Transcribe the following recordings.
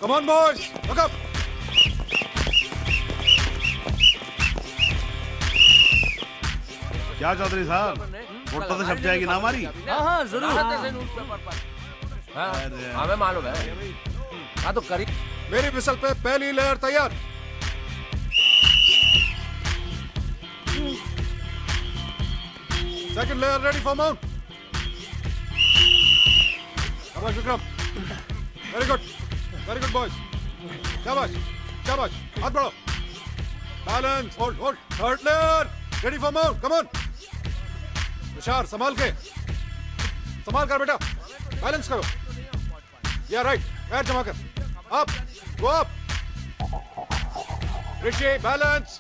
Come on, boys. Look up. क्या चौधरी साहब, photo तो छप जाएगी ना हमारी? हाँ जरूर। हमें मालूम है। हाँ तो करी। मेरी विसल पे पहली लेयर तैयार। Second layer ready for mount. शाबाश Vikram. Very good. Very good boys. शाबाश, शाबाश। हाथ बढ़ाओ। Balance. Hold. Third layer ready for mount. Come on. Tushar संभाल कर बेटा। बैलेंस करो। Yeah right. पैर जमा कर। Up. Go up. Rishi, balance.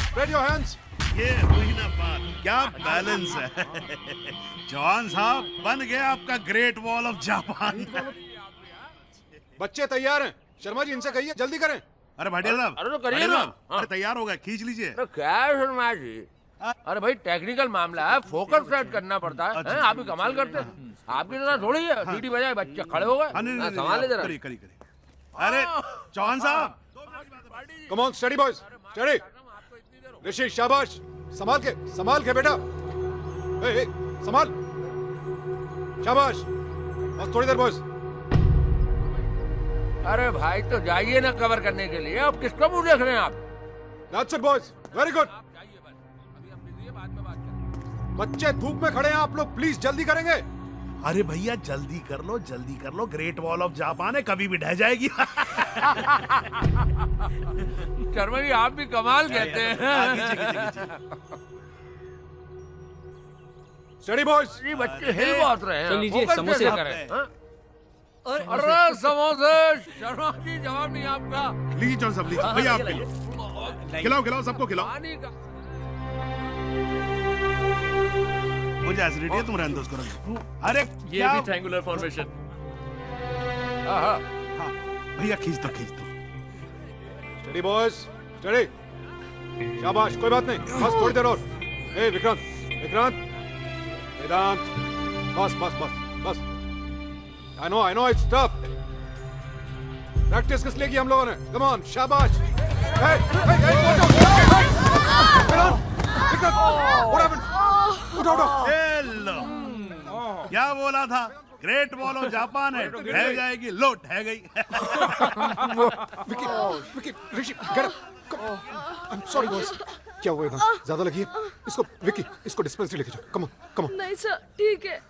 Spread your hands. ये हुई ना बात, क्या बैलेंस है। जवान साहब, बन गया आपका ग्रेट वॉल ऑफ जापान। बच्चे तैयार हैं। शर्मा जी इनसे कहिए जल्दी करें। अरे भाटिया साहब, अरे तो करिए भाटिया ना। साहब, अरे तैयार हो गया, खींच लीजिए। अरे क्या है शर्मा जी? अरे भाई टेक्निकल मामला है, फोकस सेट करना पड़ता है। हैं? आप भी कमाल करते हैं। आपकी तरह थोड़ी है, सीटी बजाए बच्चे खड़े हो गए। हाँ, नहीं, संभाल ले जरा। करिए। अरे जवान साहब, come on study boys, study. Rishi शाबाश, संभाल के बेटा। ए, संभाल। शाबाश। बस थोड़ी देर बॉयज। अरे भाई तो जाइए ना कवर करने के लिए। अब किसका मुंह देख रहे हैं आप? That's it boys, very good. बच्चे धूप में खड़े हैं, आप लोग प्लीज जल्दी करेंगे। अरे भैया जल्दी कर लो, ग्रेट वॉल ऑफ जापान है, कभी भी ढह जाएगी। शर्मा जी आप भी कमाल कहते हैं। Study boys. जी बच्चे हिल बहुत रहे हैं। चल लीजिए, फोकस समोसे कैसे करें? हाँ? अरे समोसे। शर्मा जी जवाब नहीं आपका। लीजिए जवान साहब, लीजिए भैया, आप खिलाओ, सबको खिलाओ। पानी का मुझे एसिडिटी है, तुम रहने दो उसको। अरे ये क्या? भी ट्रायंगुलर फॉर्मेशन। हाँ। हाँ, भैया खींच दो। Study boys, study. शाबाश, कोई बात नहीं, बस थोड़ी देर और। ए विक्रांत, वेदांत, बस। I know it's tough. Practice किस लिए की हम लोगों ने? Come on, शाबाश। Hey, watch out! Vikrant, what happened? उठो। लो, क्या बोला था? ग्रेट वॉल ऑफ जापान है, ढह जाएगी। लो ढह गई। विकी, ऋषि, get up. I'm sorry boys. क्या हुआ इधर? ज्यादा लगी है? इसको डिस्पेंसरी लेके जाओ। Come on. नहीं सर, ठीक है।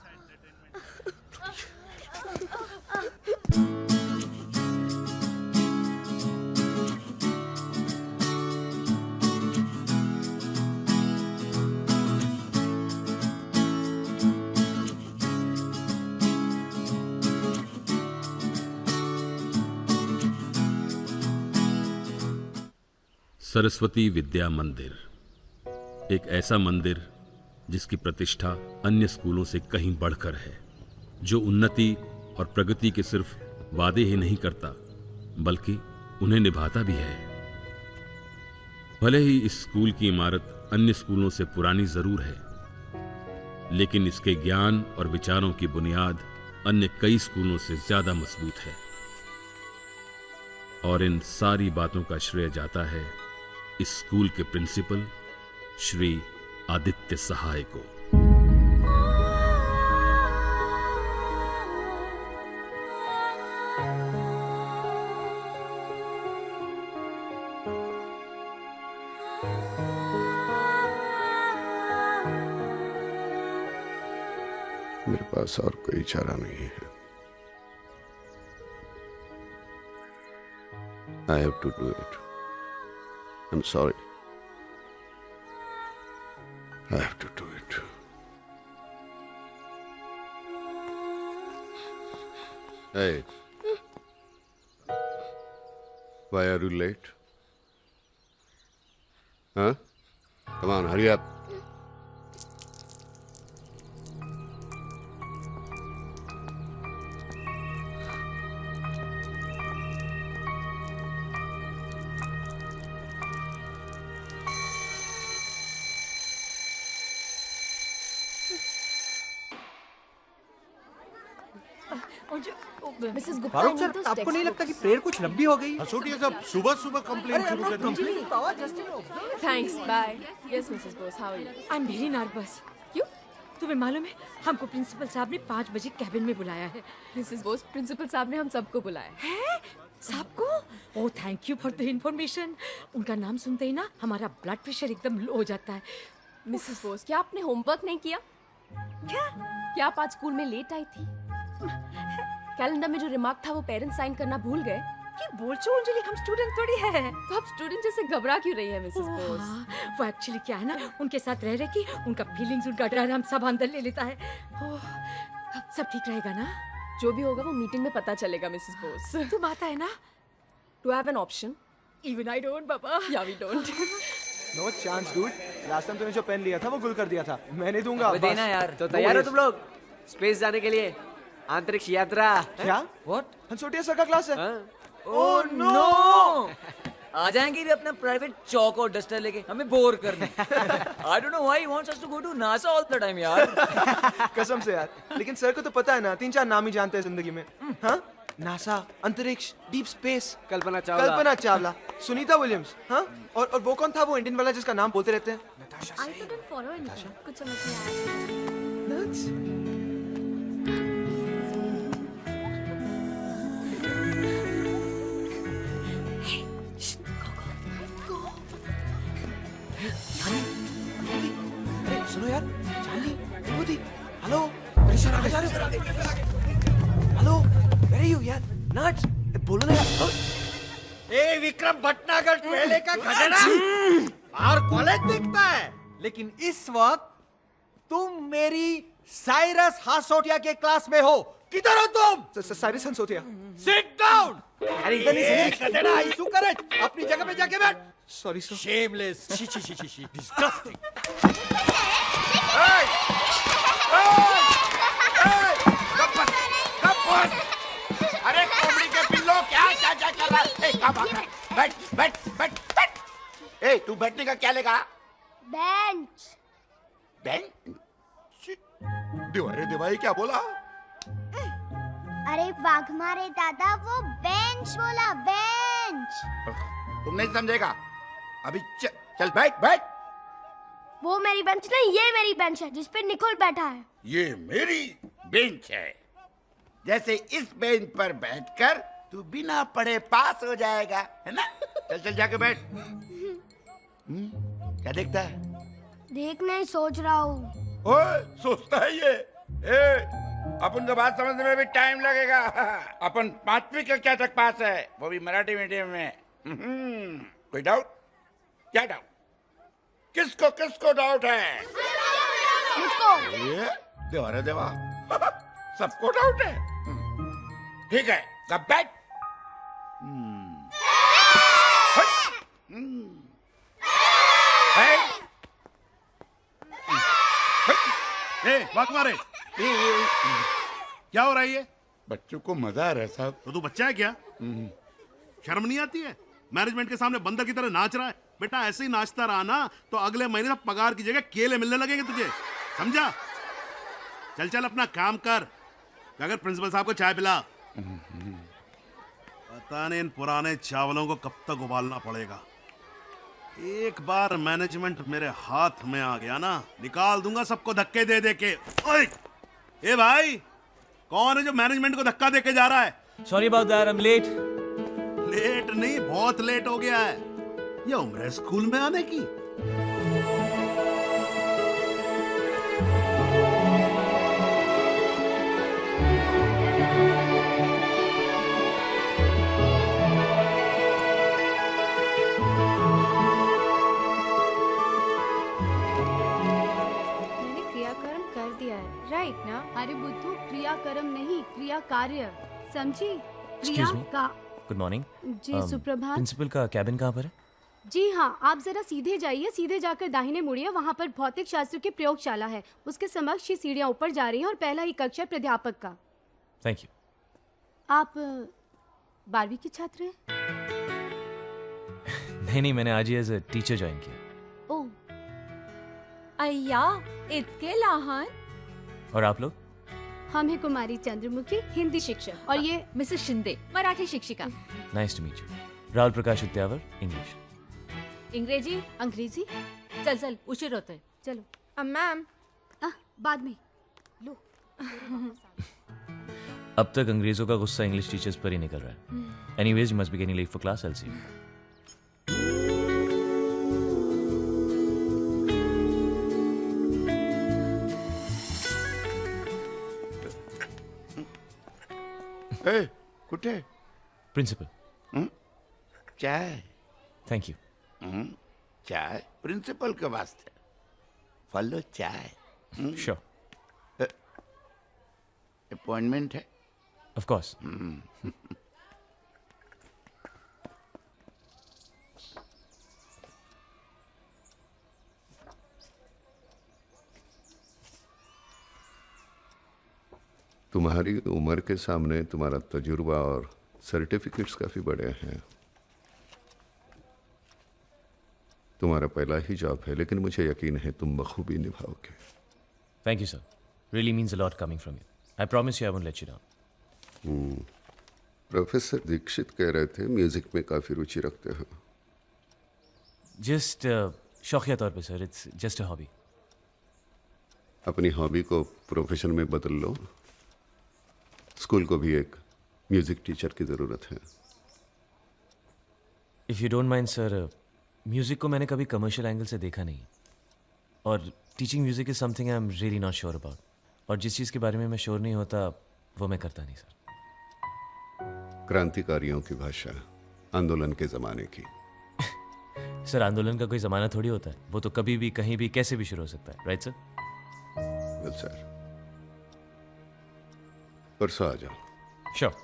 सरस्वती विद्या मंदिर, एक ऐसा मंदिर जिसकी प्रतिष्ठा अन्य स्कूलों से कहीं बढ़कर है, जो उन्नति और प्रगति के सिर्फ वादे ही नहीं करता बल्कि उन्हें निभाता भी है। भले ही इस स्कूल की इमारत अन्य स्कूलों से पुरानी जरूर है, लेकिन इसके ज्ञान और विचारों की बुनियाद अन्य कई स्कूलों से ज्यादा मजबूत है। और इन सारी बातों का श्रेय जाता है इस स्कूल के प्रिंसिपल श्री आदित्य सहाय को। मेरे पास और कोई चारा नहीं है। I have to do it. I'm sorry. I have to do it. Hey. Why are you late? Huh? Come on, hurry up. Mrs Gupta, Farooq sir, आपको नहीं लगता कि प्रेयर कुछ लंबी हो गई? हसूटिया साहब सुबह सुबह कंप्लेंट शुरू कर दी। Thanks, bye. Yes Mrs Bose, how are you? I am very nervous. क्यों? तुम्हें मालूम है हमको प्रिंसिपल साहब ने 5 बजे कैबिन में बुलाया है। मिसेस बोस, प्रिंसिपल साहब ने हम सबको बुलाया है। है सबको? Oh thank you for the information. उनका नाम सुनते ही ना हमारा ब्लड प्रेशर एकदम लो हो जाता है। मिसेस बोस, क्या आपने होमवर्क नहीं किया? क्या आप आज स्कूल में लेट आई थी? कैलेंडर में जो रिमार्क था वो पेरेंट्स साइन करना भूल गए? ये बोल चो अंजलि, हम स्टूडेंट थोड़ी है। तो आप स्टूडेंट जैसे घबरा क्यों रही है मिसेस बोस? हाँ, वो एक्चुअली क्या है ना, उनके साथ रह की उनका फीलिंग्स, उनका डर हम सब अंदर ले लेता है। ओह, सब ठीक रहेगा ना? जो भी होगा वो मीटिंग में पता चलेगा मिसेस बोस। तुम आता है ना? Do have an option? Even I don't बाबा। या we don't. No chance dude. Last time तूने जो पेन लिया था वो गुल कर दिया था। मैं नहीं दूंगा। देना यार। तो तैयार हो तुम लोग स्पेस जाने के लिए? अंतरिक्ष यात्रा। क्या? व्हाट? हंसोटिया सर का क्लास है। Oh no! आ जाएंगे भी अपना प्राइवेट चौक और डस्टर लेके हमें बोर करने। I don't know why he wants us to go to NASA all the time यार। कसम से यार। लेकिन सर को तो पता है ना, 3-4 नाम ही जानते हैं जिंदगी में। हाँ? नासा, अंतरिक्ष, deep space. Kalpana Chawla, Sunita Williams. हाँ? और वो कौन था वो इंडियन वाला जिसका नाम बोलते रहते हैं? I couldn't follow anything. कुछ समझ नहीं आया। अरे सुनो यार, चांदी, विभूति, हेलो, अरे सर आगे जा रहे हो? हेलो, where are you यार? नट्स, बोलो ना यार। ए विक्रम भटनागर पहले का खजाना और कॉलेज दिखता है, लेकिन इस वक्त तुम मेरी साइरस हासोटिया के क्लास में हो। किधर हो तुम? साइरस हंसोटिया। Sit down. अरे इधर नहीं सर। खजाना आइसू करे, अपनी जगह पे जाके बैठ। Sorry sir. Shameless, she, disgusting. अरे कोमड़ी के पिल्लो, क्या कर रहा है? कब आ गया? बैठ। ए, तू बैठने का क्या लेगा? बेंच। दिवाई क्या बोला? अरे वाघमारे दादा, वो बेंच बोला, बेंच। तुम नहीं समझेगा। अभी चल बैठ। वो मेरी बेंच नहीं, ये मेरी बेंच है जिस पे निकोल बैठा है। ये मेरी बेंच है। जैसे इस बेंच पर बैठकर तू बिना पढ़े पास हो जाएगा, है ना? चल जाके बैठ। क्या देखता है? देख नहीं, सोच रहा हूँ। ओए, सोचता है ये। अपन को बात समझने में भी टाइम लगेगा। अपन 5वीं कक्षा तक पास है, वो भी मराठी मीडियम में। कोई डाउट? क्या डाउट? किसको डाउट है? मुझको। ये देवा सबको डाउट है। ठीक है, सब बैठ। वाकमारे क्या हो रहा है ये? बच्चों को मजा आ रहा है साहब। तो तू बच्चा है क्या? शर्म नहीं आती है? मैनेजमेंट के सामने बंदर की तरह नाच रहा है। बेटा ऐसे ही नाचता रहा ना तो अगले महीने पगार की जगह केले मिलने लगेंगे तुझे, समझा? चल अपना काम कर। अगर प्रिंसिपल साहब को चाय पिला। पता नहीं इन पुराने चावलों को कब तक उबालना पड़ेगा। एक बार मैनेजमेंट मेरे हाथ में आ गया ना, निकाल दूंगा सबको धक्के दे के। ओए! ए भाई, कौन है जो मैनेजमेंट को धक्का देके जा रहा है? Sorry about that, I am late. Late नहीं, बहुत लेट हो गया है। ये उम्र है स्कूल में आने की। राइट ना? अरे बुद्धू, क्रिया कर्म नहीं, क्रिया कार्य, समझी? Excuse me? गुड मॉर्निंग जी सुप्रभात। प्रिंसिपल का कैबिन कहाँ पर है? जी हाँ, आप जरा सीधे जाइए, सीधे जाकर दाहिने मुड़िए, वहाँ पर भौतिक शास्त्र की प्रयोगशाला है। उसके समक्ष ही सीढ़ियाँ ऊपर जा रही हैं और पहला ही कक्षा प्राध्यापक का। Thank you. आप 12वीं की छात्र हैं? नहीं, मैंने आज ही एज अ टीचर ज्वाइन किया। ओह, अय्या, इतके लहान। और आप लोग? हम हैं कुमारी चंद्रमुखी, हिंदी शिक्षक, और ये मिसेस शिंदे, मराठी शिक्षिका। Nice to meet you. Rahul Prakash Udyavar, English. अंग्रेजी अंग्रेजी। चल चल उशीर होतोय। चलो मैम, बाद में लो। अब तक अंग्रेजों का गुस्सा इंग्लिश टीचर्स पर ही निकल रहा है। Anyways, you must be getting late for class, I will see you. ए, कुठे प्रिंसिपल। चाय? Thank you. चाय प्रिंसिपल के वास्ते। फॉलो चाय। श्योर, अपॉइंटमेंट है? Of course. तुम्हारी उम्र के सामने तुम्हारा तजुर्बा और सर्टिफिकेट्स काफ़ी बड़े हैं। तुम्हारा पहला ही जॉब है, लेकिन मुझे यकीन है तुम बखूबी निभाओगे। Thank you sir, really means a lot coming from you. I promise you I won't let you down. Professor Dikshit कह रहे थे म्यूजिक में काफ़ी रुचि रखते हो। जस्ट शौकिया तौर पे sir, it's just a hobby. अपनी हॉबी को प्रोफेशन में बदल लो। स्कूल को भी एक म्यूजिक टीचर की ज़रूरत है। If you don't mind sir, music को मैंने कभी कमर्शियल एंगल से देखा नहीं, और teaching music is something I am really not sure about. और जिस चीज़ के बारे में मैं श्योर नहीं होता वो मैं करता नहीं सर। क्रांतिकारियों की भाषा, आंदोलन के ज़माने की। सर, आंदोलन का कोई ज़माना थोड़ी होता है, वो तो कभी भी कहीं भी कैसे भी शुरू हो सकता है, राइट सर? वेल सर, परसों आ जाओ। श्योर।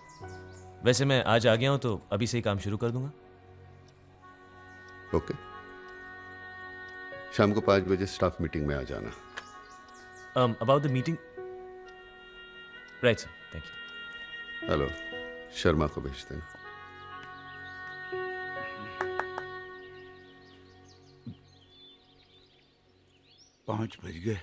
वैसे मैं आज आ गया हूँ तो अभी से ही काम शुरू कर दूंगा। ओके, शाम को 5 बजे स्टाफ मीटिंग में आ जाना। About the meeting, right sir, thank you. Hello, Sharma को भेज देना। पाँच बज गए।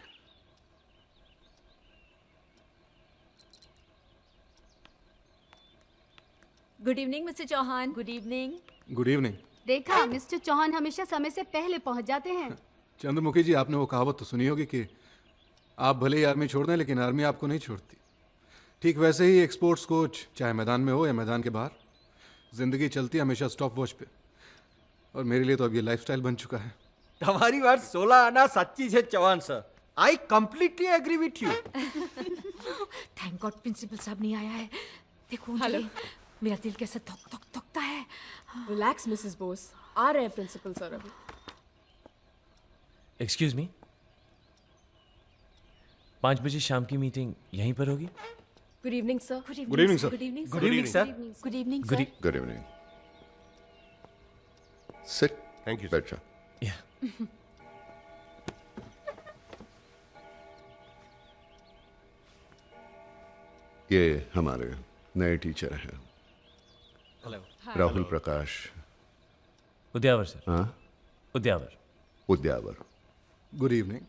Good evening mister Chauhan. Good evening. Good evening. देखा, मिस्टर चौहान हमेशा समय से पहले पहुंच जाते हैं। चंद्रमुखी जी, आपने वो कहावत तो सुनी होगी कि आप भले ही आर्मी छोड़ दें, लेकिन आर्मी आपको नहीं छोड़ती। ठीक वैसे ही एक स्पोर्ट्स कोच, चाहे मैदान में हो या मैदान के बाहर, जिंदगी चलती है हमेशा स्टॉप वॉच पे। और मेरे लिए तो अब ये लाइफस्टाइल बन चुका है। તમારી વાત 16 આના સાચી છે Chauhan sir. I completely agree with you. Thank God principal साहब नहीं आया है। देखो हेलो, मेरा दिल कैसा धक धक धकता है। रिलैक्स मिसेस बोस, आ रहे हैं प्रिंसिपल सर अभी। एक्सक्यूज मी, 5 बजे शाम की मीटिंग यहीं पर होगी? Good evening sir. Good evening sir. Good evening good evening sir. Good evening good sir. Good evening. Sit. Thank you. बैठ जाओ। या ये हमारे नए टीचर हैं, हेलो। राहुल प्रकाश। उद्यावर सर। हाँ, Udyavar. Udyavar. Good evening.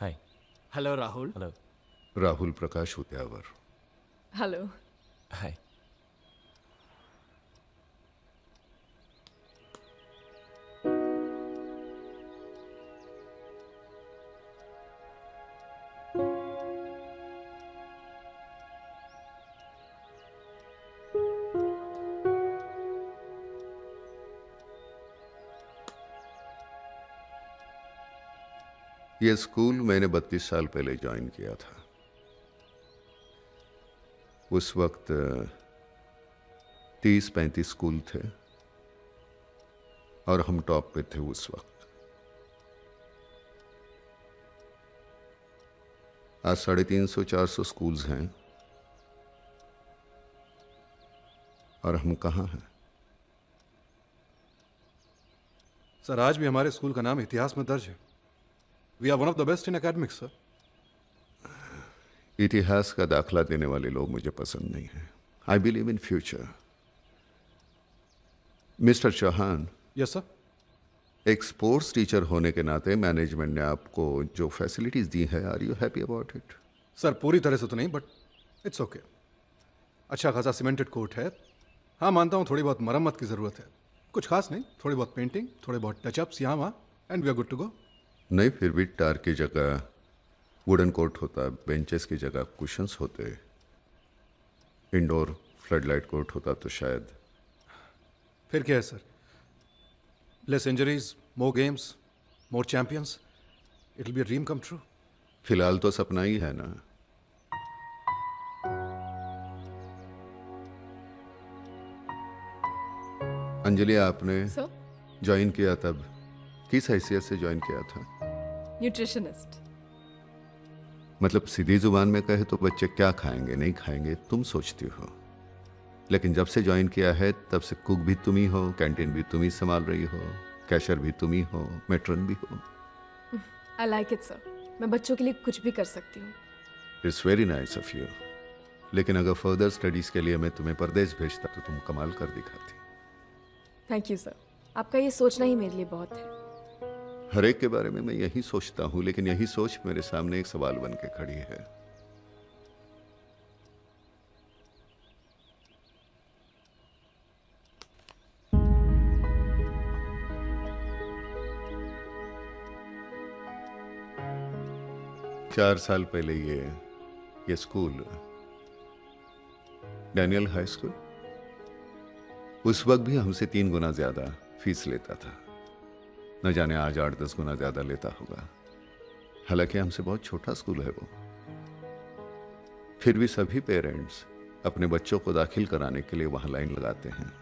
Hi. Hello Rahul. Hello. Rahul Prakash Udyavar. Hello. Hi. ये स्कूल मैंने 32 साल पहले ज्वाइन किया था। उस वक्त 30-35 स्कूल थे और हम टॉप पे थे उस वक्त। आज 350-400 स्कूल्स हैं और हम कहाँ हैं? सर, आज भी हमारे स्कूल का नाम इतिहास में दर्ज है। We are one of the best in academics sir. इतिहास का दाखला देने वाले लोग मुझे पसंद नहीं हैं। I believe in future. Mister Chauhan. Yes sir. एक स्पोर्ट्स टीचर होने के नाते मैनेजमेंट ने आपको जो फैसिलिटीज दी है, are you happy about it? Sir पूरी तरह से तो नहीं, बट इट्स ओके। अच्छा खासा सीमेंटेड कोर्ट है। हाँ मानता हूँ थोड़ी बहुत मरम्मत की ज़रूरत है, कुछ खास नहीं, थोड़ी बहुत पेंटिंग, थोड़े बहुत टचअप्स यहाँ वहाँ, and we are good to go. नहीं, फिर भी टार की जगह वुडन कोर्ट होता, बेंचेस की जगह कुशंस होते, इंडोर फ्लडलाइट कोर्ट होता तो शायद। फिर क्या है sir, less injuries, more games, more champions, it will be a dream come true. फिलहाल तो सपना ही है ना। अंजलि, आपने सो ज्वाइन किया तब किस हैसियत से ज्वाइन किया था? न्यूट्रिशनिस्ट। मतलब सीधी जुबान में कहे तो बच्चे क्या खाएंगे नहीं खाएंगे तुम सोचती हो, लेकिन जब से ज्वाइन किया है तब से कुक भी तुम ही हो, कैंटीन भी तुम ही संभाल रही हो, कैशियर भी तुम ही हो, मेट्रन भी हो। आई लाइक इट सर, मैं बच्चों के लिए कुछ भी कर सकती हूँ। It's very nice of you. लेकिन अगर फर्दर स्टडीज के लिए मैं तुम्हें परदेश भेजता तो तुम कमाल कर दिखाती। थैंक यू सर, आपका ये सोचना ही मेरे लिए बहुत है। हर एक के बारे में मैं यही सोचता हूँ, लेकिन यही सोच मेरे सामने एक सवाल बन के खड़ी है। चार साल पहले ये स्कूल, डैनियल हाई स्कूल, उस वक्त भी हमसे 3 गुना ज्यादा फीस लेता था। न जाने आज 8-10 गुना ज्यादा लेता होगा। हालांकि हमसे बहुत छोटा स्कूल है वो। फिर भी सभी पेरेंट्स अपने बच्चों को दाखिल कराने के लिए वहां लाइन लगाते हैं।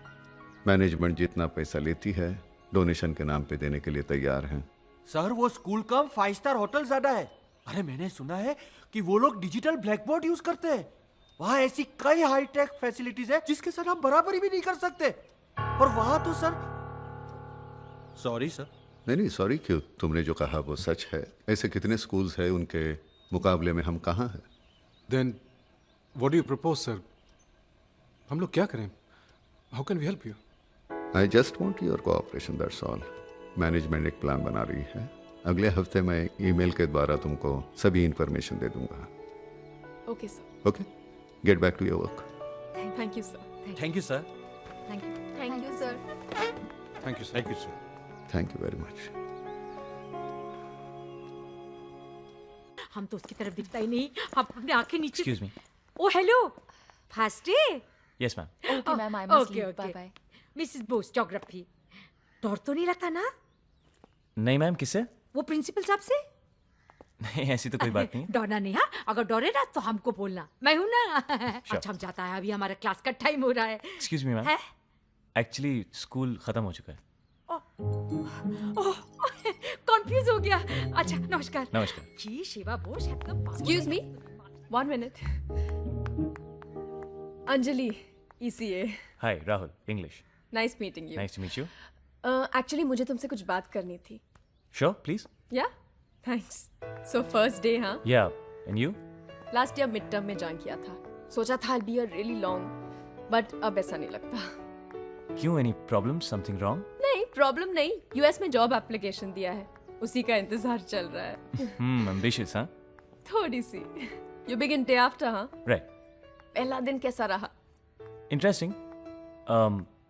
मैनेजमेंट जितना पैसा लेती है डोनेशन के नाम पे देने के लिए तैयार हैं। सर वो स्कूल कम 5 स्टार होटल ज्यादा है। अरे मैंने सुना है कि वो लोग डिजिटल ब्लैक बोर्ड यूज करते हैं। वहाँ ऐसी कई हाईटेक फैसिलिटीज है जिसके साथ हम बराबरी भी नहीं कर सकते। और वहां तो सर, सॉरी सर। नहीं सॉरी क्यों, तुमने जो कहा वो सच है। ऐसे कितने स्कूल्स हैं, उनके मुकाबले में हम कहाँ हैं। Then what do you propose sir? हम लोग क्या करें? How can we help you? I just want your cooperation, that's all. Management एक प्लान बना रही है। अगले हफ्ते मैं ईमेल के द्वारा तुमको सभी इंफॉर्मेशन दे दूंगा। Okay sir. Okay, get back to your work. Thank you sir. Thank you sir. Thank you. Thank you sir. Thank you sir. Thank you sir. Thank you very much. हम तो उसकी तरफ दिखता ही नहीं, हम अपने आंखें नीचे। Excuse me. Oh hello, fast day. Yes ma'am. Okay ma'am, I must leave, okay bye bye. Mrs Bose, geography. डर तो नहीं लगता ना नहीं मैम, किससे? वो प्रिंसिपल साहब से? नहीं ऐसी तो कोई बात नहीं। डरना नहीं। हाँ, अगर डरे ना तो हमको बोलना, मैं हूं ना। अच्छा हम जाता है, अभी हमारा क्लास का टाइम हो रहा है। एक्सक्यूज मी मैम, है? एक्चुअली स्कूल खत्म हो चुका है। कंफ्यूज हो गया। अच्छा नमस्कार। नमस्कार। जी शिवा बोस एकदम। Excuse me, 1 minute. Anjali, ECA। Hi Rahul, English. Nice meeting you. Nice to meet you. Actually मुझे तुमसे कुछ बात करनी थी। Sure please. Yeah thanks. So first day, हाँ? Yeah, and you? Last year mid term में ज्वाइन किया था। सोचा था I'll be a really long, but अब ऐसा नहीं लगता। क्यों, एनी प्रॉब्लम, समथिंग रॉन्ग? नहीं, प्रॉब्लम नहीं। US में जॉब एप्लीकेशन दिया है, उसी का इंतजार चल रहा है। एम्बिशियस हाँ? थोड़ी सी। You begin day after, हाँ? राइट। पहला दिन कैसा रहा? इंटरेस्टिंग।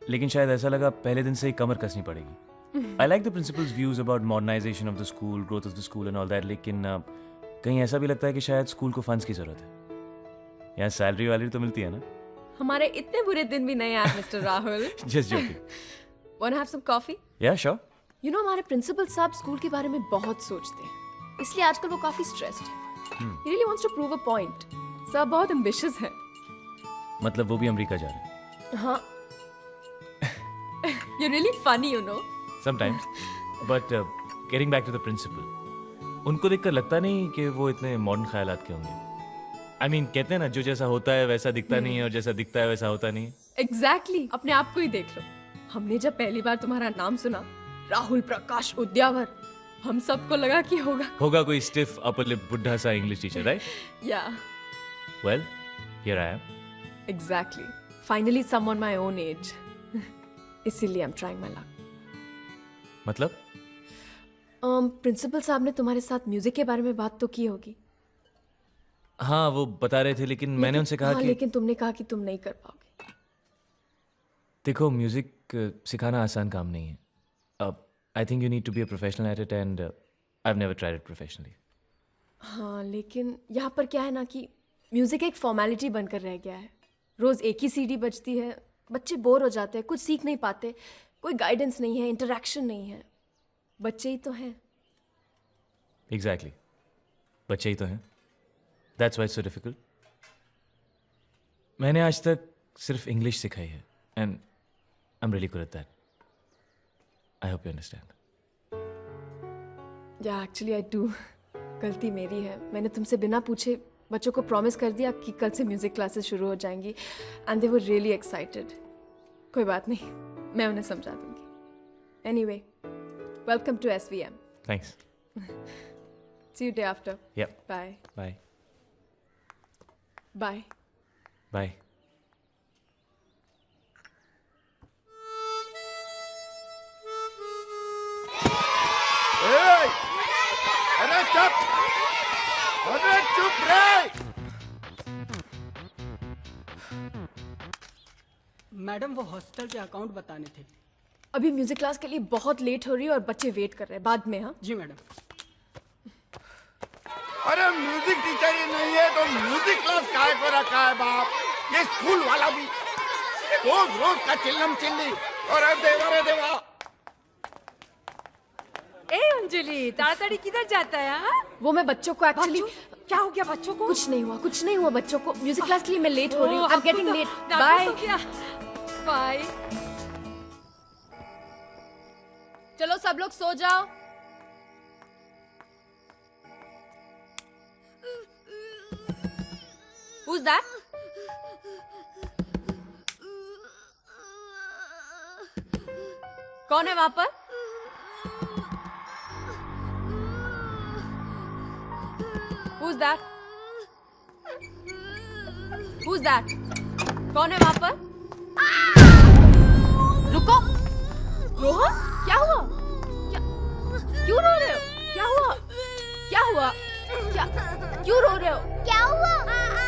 लेकिन शायद ऐसा लगा पहले दिन से ही कमर कसनी पड़ेगी। I like the principal's views about modernization of the school, growth of the school and all that, लेकिन कहीं ऐसा भी लगता है कि शायद स्कूल को फंड्स की जरूरत है। यहाँ सैलरी वाली तो मिलती है ना? हमारे इतने बुरे दिन भी नहीं आए mister Rahul. Just joking. Wanna have some coffee? Yeah, sure. You know, हमारे प्रिंसिपल साहब स्कूल के बारे में बहुत सोचते हैं, इसलिए आजकल वो काफी स्ट्रेस्ड है। He really wants to prove a point. सब बहुत ambitious हैं। मतलब वो भी अमेरिका जा रहे हैं? हाँ। You're really funny, you know. Sometimes. But getting back to the principal, उनको देखकर लगता नहीं कि वो इतने मॉडर्न ख्यालात के होंगे। I mean, कहते हैं ना, जो जैसा होता है वैसा दिखता नहीं है और जैसा दिखता है वैसा होता नहीं है। Exactly. अपने आप को ही देख लो। हमने जब पहली बार तुम्हारा नाम सुना, राहुल प्रकाश उद्यावर, हम सबको लगा कि होगा कोई स्टिफ अपर लिप बुढ़ा सा English teacher, right? Yeah. Well, here I am. Exactly. Finally, someone my own age. इसीलिए I'm trying my luck. मतलब? प्रिंसिपल साहब ने तुम्हारे साथ म्यूजिक के बारे में बात तो की होगी। हाँ वो बता रहे थे, लेकिन मैंने उनसे कहा हाँ, कि लेकिन तुमने कहा कि तुम नहीं कर पाओगे। देखो म्यूजिक सिखाना आसान काम नहीं है। अब I think you need to be a professional at it and I have never tried it professionally. हाँ, लेकिन यहाँ पर क्या है ना कि म्यूज़िक एक फॉर्मेलिटी बनकर रह गया है। रोज़ एक ही सीडी बजती है, बच्चे बोर हो जाते हैं, कुछ सीख नहीं पाते, कोई गाइडेंस नहीं है, इंटरेक्शन नहीं है। बच्चे ही तो हैं। एग्जैक्टली, बच्चे ही तो हैं। That's why it's so difficult. मैंने आज तक सिर्फ इंग्लिश सिखाई है and I am really good at that. I hope you understand. या एक्चुअली आई डू। गलती मेरी है, मैंने तुमसे बिना पूछे बच्चों को प्रॉमिस कर दिया कि कल से म्यूज़िक क्लासेस शुरू हो जाएंगी and they were really excited. कोई बात नहीं, मैं उन्हें समझा दूंगी। Anyway, welcome to SVM। Thanks. See you day after. Yep. Bye bye bye. Bye. अरे चुप, अरे चुप रे। मैडम वो हॉस्टल के अकाउंट बताने थे। अभी म्यूज़िक क्लास के लिए बहुत लेट हो रही है और बच्चे वेट कर रहे हैं। बाद में। हाँ जी मैडम। अरे म्यूजिक टीचर ही नहीं है तो म्यूजिक क्लास काहे को रखा है बाप? ये स्कूल वाला भी रोज रोज का चिल्लम चिल्ली। और रे देवा। ए अंजलि, ताड़ाताड़ी किधर जाता है? हाँ? वो मैं बच्चों को एक्चुअली। क्या हो गया बच्चों को? कुछ नहीं हुआ बच्चों को। म्यूज़िक क्लास के लिए मैं लेट हो रही हूँ। I am getting late. Bye bye. चलो सब लोग सो जाओ। Who's that? कौन है वहां पर? Who's that? Who's that? कौन है वहां पर? रुको। रोहन, क्या हुआ? क्यों रो रहे हो? क्या हुआ? क्या हुआ? क्यों रो रहे हो? क्या हुआ?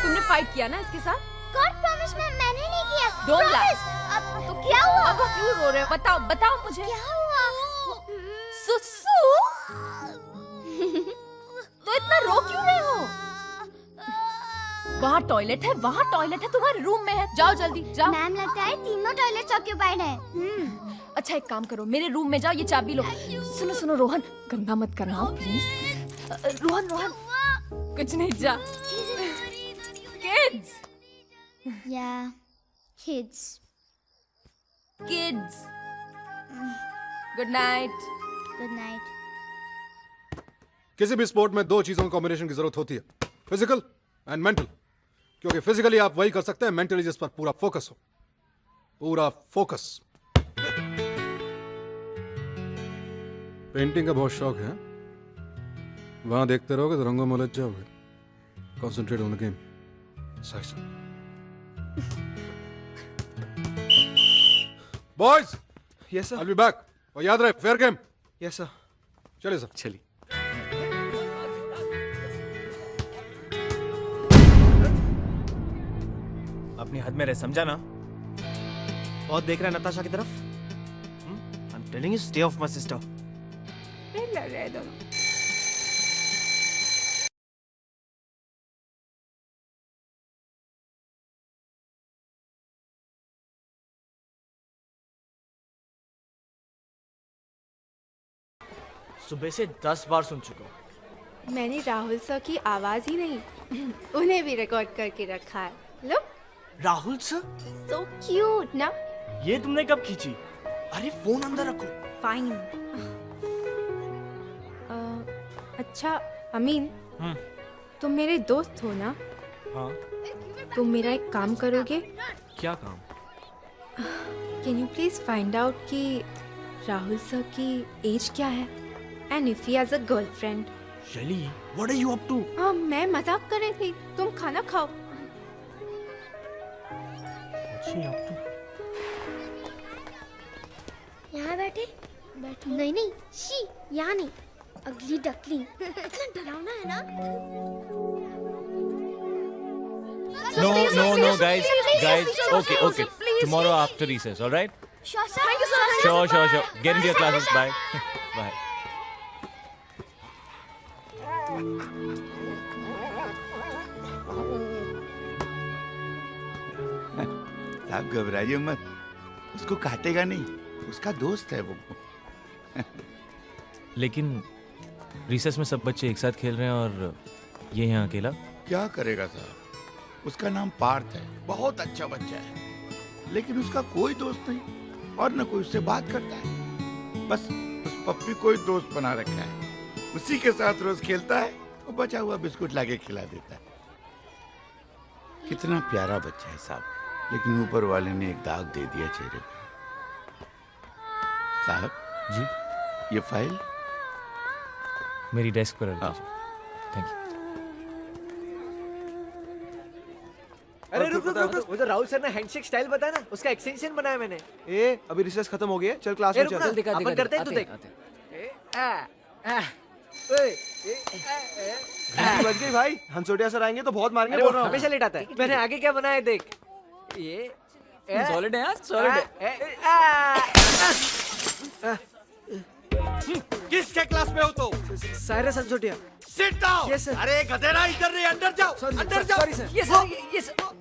तुमने फाइट किया ना इसके साथ? गॉड प्रॉमिस मैंने नहीं किया। Don't lie. अब तो क्या हुआ? अब क्यों रो रहे हो? बताओ मुझे। क्या हुआ? सुसु? तो इतना रो क्यों रहे हो? वहाँ टॉयलेट है तुम्हारे रूम में है। जाओ जल्दी जाओ। मैम लगता है तीनों टॉयलेट्स ऑक्यूपाइड है। अच्छा एक काम करो, मेरे रूम में जाओ, ये चाबी लो। सुनो रोहन, गंदा मत करना प्लीज। रोहन कुछ नहीं, जा। Kids. Yeah, kids. Good night. Good night. किसी भी स्पोर्ट में दो चीजों की कॉम्बिनेशन की जरूरत होती है, फिजिकल एंड मेंटल। क्योंकि फिजिकली आप वही कर सकते हैं, मेंटली जिस पर पूरा फोकस हो। पूरा फोकस। पेंटिंग का बहुत शौक है? वहां देखते रहोगे तो रंगों में उलझ जाओगे। Concentrate on the game. सही। Boys, yes sir. I will be back. और याद रहे, फेयर गेम। Yes sir. चलिए सर। चलिए। अपनी हद में रह, समझा ना? बहुत देख रहा है नताशा की तरफ। I am telling you, stay of my sister. सुबह से 10 बार सुन चुका हूँ। मैंने राहुल सर की आवाज ही नहीं उन्हें भी रिकॉर्ड करके रखा है। लो। राहुल सर? So cute ना? ये तुमने कब खींची? अरे फोन अंदर रखो। फाइन। अच्छा अमीन, तुम मेरे दोस्त हो ना? हाँ। तुम मेरा एक काम करोगे? क्या काम? Can you please find out कि राहुल सर की एज क्या है and if he has a girlfriend. Shelly, what are you up to? हाँ, मैं मजाक कर रही थी, तुम खाना खाओ। यहाँ बैठे? नहीं, शी, यहाँ नहीं। अगली डकली। इतना डरावना है ना? No, please, no, please, no, guys, please, guys. please, Okay, please, okay. please, Tomorrow please. after recess, all right? Sure, sir. Thank you, sir. Sure, sure, sure. Get into your classes. Bye. Bye. आप घबराइए मत, उसको काटेगा नहीं, उसका दोस्त है वो। लेकिन रिसेस में सब बच्चे एक साथ खेल रहे हैं और ये यहाँ अकेला। क्या करेगा साहब, उसका नाम पार्थ है, बहुत अच्छा बच्चा है, लेकिन उसका कोई दोस्त नहीं और न कोई उससे बात करता है। बस उस पप्पी को ही दोस्त बना रखा है, उसी के साथ रोज खेलता है और बचा हुआ बिस्कुट लाके खिला देता है। कितना प्यारा बच्चा है साहब, लेकिन ऊपर वाले ने एक दाग दे दिया चेहरे पे। साहब जी, ये फाइल मेरी डेस्क पर रख दीजिए। Thank you. अरे रुक रुक रुक, वो जो राहुल सर ने हैंडशेक स्टाइल बताया ना, उसका एक्सटेंशन बनाया मैंने। ए अभी रिसर्च खत्म हो गया, चल क्लास में चल। अपन करते हैं, तू देख। बच गई भाई, हंसोटिया सर आएंगे तो बहुत मारेंगे। बोल रहा हूं, हमेशा लेट आता है। मैंने आगे क्या बनाया देख, ये सॉलिड है यार, सॉलिड है। किसके क्लास में हो तो? Cyrus Hansotia. Sit down. Yes sir. अरे गधेड़ा, इधर नहीं, अंदर जाओ, अंदर जाओ। Sorry sir. Yes sir, yes sir.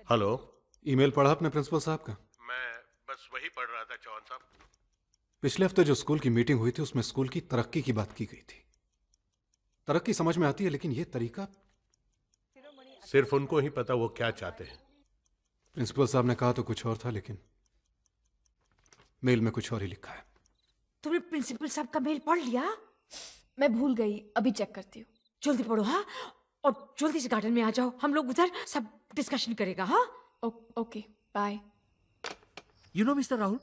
Hello, email पढ़ा आपने प्रिंसिपल साहब का? मैं बस वही पढ़ रहा था चौहान साहब। पिछले हफ्ते जो स्कूल की मीटिंग हुई थी उसमें स्कूल की तरक्की की बात की गई थी। तरक्की समझ में आती है, लेकिन ये तरीका सिर्फ उनको ही पता वो क्या चाहते हैं। प्रिंसिपल साहब ने कहा तो कुछ और था, लेकिन मेल में कुछ और ही लिखा है। तुमने प्रिंसिपल साहब का मेल पढ़ लिया? मैं भूल गई, अभी चेक करती हूँ। जल्दी पढ़ो हाँ, और जल्दी से गार्डन में आ जाओ, हम लोग उधर सब डिस्कशन करेगा। हाँ okay, bye. You know mister Rahul,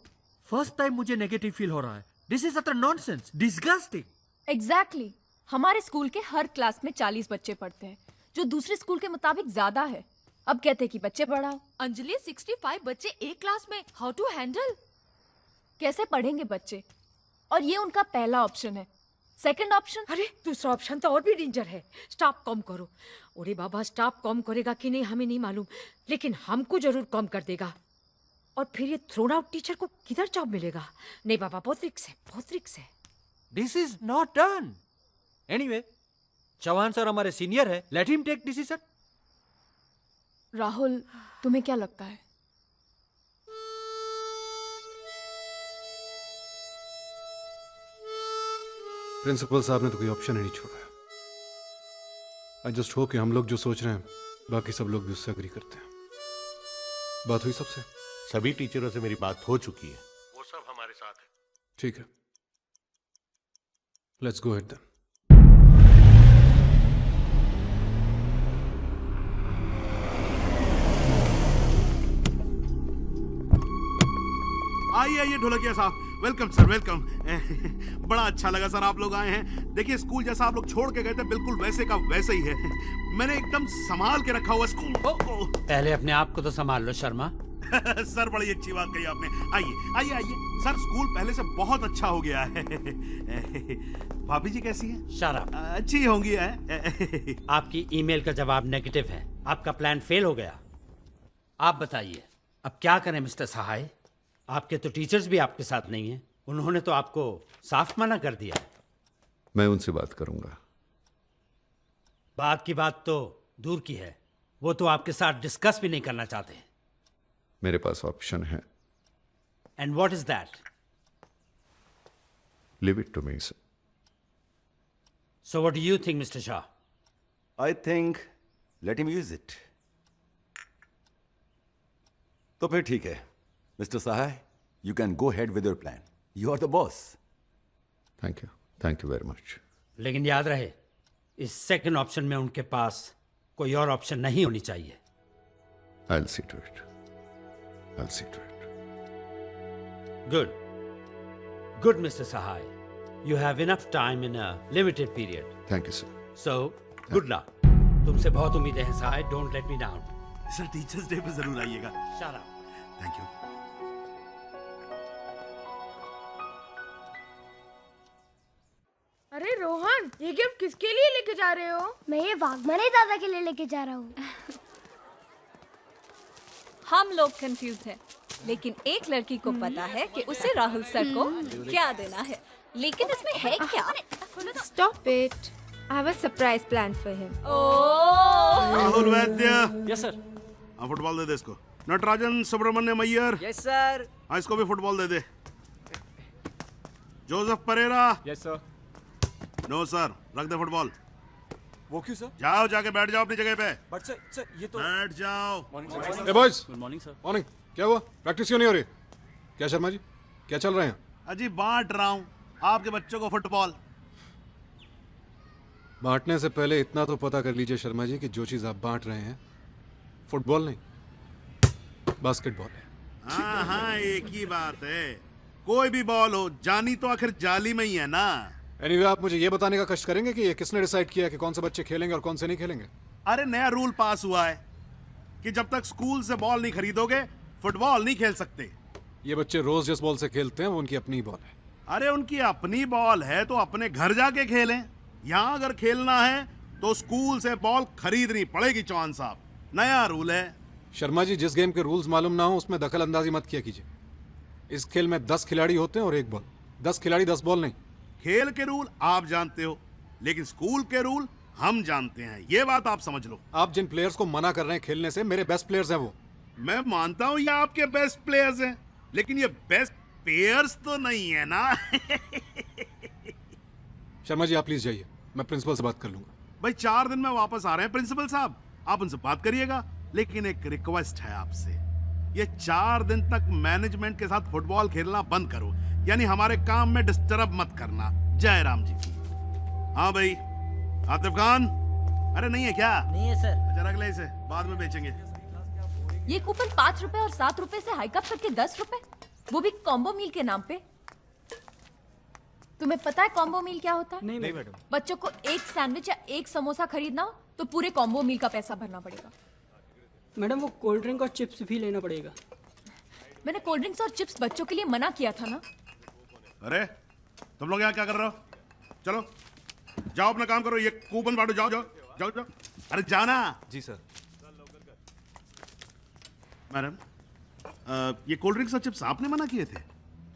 first time मुझे नेगेटिव फील हो रहा है। This is utter nonsense, disgusting. Exactly, हमारे स्कूल के हर क्लास में 40 बच्चे पढ़ते हैं, जो दूसरे स्कूल के मुताबिक ज्यादा है। अब कहते कि बच्चे पढ़ाओ। अंजलि, 65 बच्चे एक क्लास में, हाउ टू हैंडल? कैसे पढ़ेंगे बच्चे? और ये उनका पहला ऑप्शन है। Second option? अरे दूसरा ऑप्शन तो और भी डेंजर है, स्टाफ कम करो। अरे बाबा, स्टाफ कम करेगा कि नहीं हमें नहीं मालूम, लेकिन हमको जरूर कम कर देगा। और फिर ये थ्रोन आउट टीचर को किधर जॉब मिलेगा? नहीं बाबा, बहुत रिक्स है, बहुत रिक्स है। This is not done. Anyway, Chauhan sir हमारे सीनियर है, let him take decision. Rahul, तुम्हें क्या लगता है? प्रिंसिपल साहब ने तो कोई ऑप्शन ही नहीं छोड़ा है। आई जस्ट होप कि हम लोग जो सोच रहे हैं बाकी सब लोग भी उससे एग्री करते हैं। बात हुई सबसे? सभी टीचरों से मेरी बात हो चुकी है, वो सब हमारे साथ है। ठीक है, लेट्स गो अहेड देन। आइए आइए ढोलकिया साहब, वेलकम सर, वेलकम। बड़ा अच्छा लगा सर आप लोग आए हैं। देखिए, स्कूल जैसा आप लोग छोड़ के गए थे, बिल्कुल वैसे का वैसे ही है। मैंने एकदम संभाल के रखा हुआ स्कूल। पहले अपने आप को तो संभाल लो शर्मा। सर बड़ी अच्छी बात कही आपने। आइए आइए आइए सर, स्कूल पहले से बहुत अच्छा हो गया है। भाभी जी कैसी हैं? शराब अच्छी होंगी है। आपकी ईमेल का जवाब नेगेटिव है, आपका प्लान फेल हो गया। आप बताइए अब क्या करें मिस्टर सहाय? आपके तो टीचर्स भी आपके साथ नहीं हैं, उन्होंने तो आपको साफ मना कर दिया है। मैं उनसे बात करूंगा। बात की बात तो दूर की है, वो तो आपके साथ डिस्कस भी नहीं करना चाहते। मेरे पास ऑप्शन है। And what is that? Leave it to me sir. So what do you think mister Shah? I think let him use it. तो फिर ठीक है mister Sahay, you can go head with your plan, you are the boss. Thank you very much. लेकिन याद रहे, इस second option में उनके पास कोई और ऑप्शन नहीं होनी चाहिए। I'll see to it. Good. Good, Mr. Sahai. You have enough time in a limited period. Thank you, sir. So good luck. तुमसे बहुत उम्मीदें हैं Sahay, don't let me down. Sir teachers day पे जरूर आइएगा। Shut up. Thank you. अरे रोहन, ये gift किसके लिए लेके जा रहे हो? मैं ये वाघमरे दादा के लिए लेके जा रहा हूँ। हम लोग कंफ्यूज हैं, लेकिन एक लड़की को पता है कि उसे राहुल सर को क्या देना है, लेकिन इसमें है क्या? Stop it. I have a surprise plan for him. Rahul Vaidya. Yes sir. हाँ फुटबॉल दे दे इसको। नटराजन सुब्रमण्यम अय्यर। Yes sir. हाँ इसको भी फुटबॉल दे दे। Joseph Pereira. Yes sir. No sir, रख दे फुटबॉल। वो क्यों सर? जाओ जाके बैठ जाओ अपनी जगह पे। बट सर ये तो बैठ जाओ। ए boys, good morning sir. Morning. क्या हुआ? प्रैक्टिस क्यों नहीं हो रही? क्या शर्मा जी, क्या चल रहे हैं? अजी बांट रहा हूँ आपके बच्चों को फुटबॉल। बांटने से पहले इतना तो पता कर लीजिए शर्मा जी कि जो चीज आप बांट रहे हैं फुटबॉल नहीं, बास्केटबॉल है। हाँ हाँ एक ही बात है, कोई भी बॉल हो, जानी तो आखिर जाली में ही है ना। एनीवे, आप मुझे ये बताने का कष्ट करेंगे कि ये किसने डिसाइड किया कि कौन से बच्चे खेलेंगे और कौन से नहीं खेलेंगे? अरे नया रूल पास हुआ है कि जब तक स्कूल से बॉल नहीं खरीदोगे फुटबॉल नहीं खेल सकते। ये बच्चे रोज जिस बॉल से खेलते हैं वो उनकी अपनी बॉल है। अरे उनकी अपनी बॉल है तो अपने घर जाके खेलें। यहाँ अगर खेलना है तो स्कूल से बॉल खरीदनी पड़ेगी। चौहान साहब, नया रूल है। शर्मा जी, जिस गेम के रूल्स मालूम ना हो उसमें दखल अंदाजी मत किया कीजिए। इस खेल में 10 खिलाड़ी होते हैं और एक बॉल। 10 खिलाड़ी 10 बॉल नहीं। खेल के रूल आप जानते हो, लेकिन स्कूल के रूल हम जानते हैं, ये बात आप समझ लो। आप जिन प्लेयर्स को मना कर रहे हैं खेलने से, मेरे बेस्ट प्लेयर्स हैं वो। मैं मानता हूँ ये आपके बेस्ट प्लेयर्स हैं, लेकिन ये बेस्ट प्लेयर्स तो नहीं है ना। शर्मा जी, आप प्लीज जाइए, मैं प्रिंसिपल से बात कर लूंगा। भाई 4 दिन में वापस आ रहे हैं प्रिंसिपल साहब, आप उनसे बात करिएगा। लेकिन एक रिक्वेस्ट है आपसे, ये 4 दिन तक मैनेजमेंट के साथ फुटबॉल खेलना बंद करो, यानी हमारे काम में डिस्टर्ब मत करना। जय राम जी की। हाँ भाई आतिफ खान। अरे नहीं है क्या? नहीं है सर। अच्छा रख ले इसे, बाद में बेचेंगे। ये कूपन 5 रुपए और 7 रुपए से हाईकअप करके 10 रुपए, वो भी कॉम्बो मील के नाम पे। तुम्हें पता है कॉम्बो मील क्या होता है? नहीं मैडम। बच्चों को एक सैंडविच या एक समोसा खरीदना हो तो पूरे कॉम्बो मील का पैसा भरना पड़ेगा। मैडम वो कोल्ड ड्रिंक और चिप्स भी लेना पड़ेगा। मैंने कोल्ड ड्रिंक्स और चिप्स बच्चों के लिए मना किया था ना। अरे तुम लोग यहाँ क्या कर रहे हो? चलो जाओ अपना काम करो, ये कूपन बांटो। जाओ जाओ जाओ जाओ। अरे जाना। जी सर। मैडम, ये कोल्ड ड्रिंक्स और चिप्स आपने मना किए थे?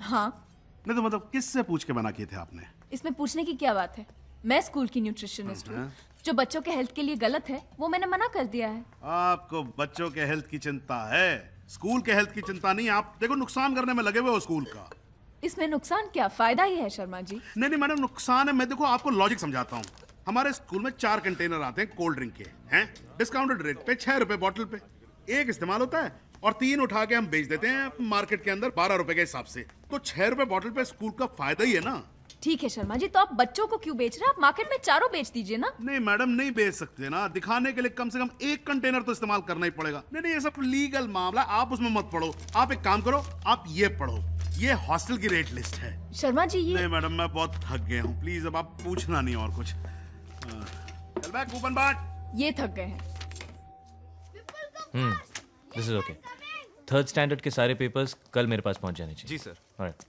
हाँ। नहीं तो मतलब किससे पूछ के मना किए थे आपने? इसमें पूछने की क्या बात है? मैं स्कूल की न्यूट्रिशनिस्ट हूँ। जो बच्चों के हेल्थ के लिए गलत है वो मैंने मना कर दिया है। आपको बच्चों के हेल्थ की चिंता है, स्कूल के हेल्थ की चिंता नहीं। आप देखो नुकसान करने में लगे हुए हो स्कूल का। इसमें नुकसान क्या, फायदा ही है शर्मा जी। नहीं नहीं मैडम, नुकसान है। मैं देखो आपको लॉजिक समझाता हूँ। हमारे स्कूल में 4 कंटेनर आते हैं कोल्ड ड्रिंक के, हैं डिस्काउंटेड रेट पे 6 रुपए बॉटल पे। एक इस्तेमाल होता है और 3 उठा के हम बेच देते हैं मार्केट के अंदर 12 रुपए के हिसाब से। तो 6 रुपए बॉटल पे स्कूल का फायदा ही है ना। ठीक है शर्मा जी, तो आप बच्चों को क्यों बेच रहे हैं? आप मार्केट में चारों बेच दीजिए ना। नहीं मैडम, नहीं बेच सकते ना। दिखाने के लिए कम से कम 1 कंटेनर तो इस्तेमाल करना ही पड़ेगा। नहीं नहीं, ये सब लीगल मामला, आप उसमें मत पढ़ो। आप एक काम करो, आप ये पढ़ो, ये हॉस्टल की रेट लिस्ट है। शर्मा जी ये नहीं मैडम, मैं बहुत थक गया हूँ, प्लीज अब आप पूछना नहीं और कुछ। चल बैक, कूपन बांट। ये थक गए हैं। This is okay. 3rd standard के सारे पेपर्स कल मेरे पास पहुंच जाने चाहिए। जी sir. Alright.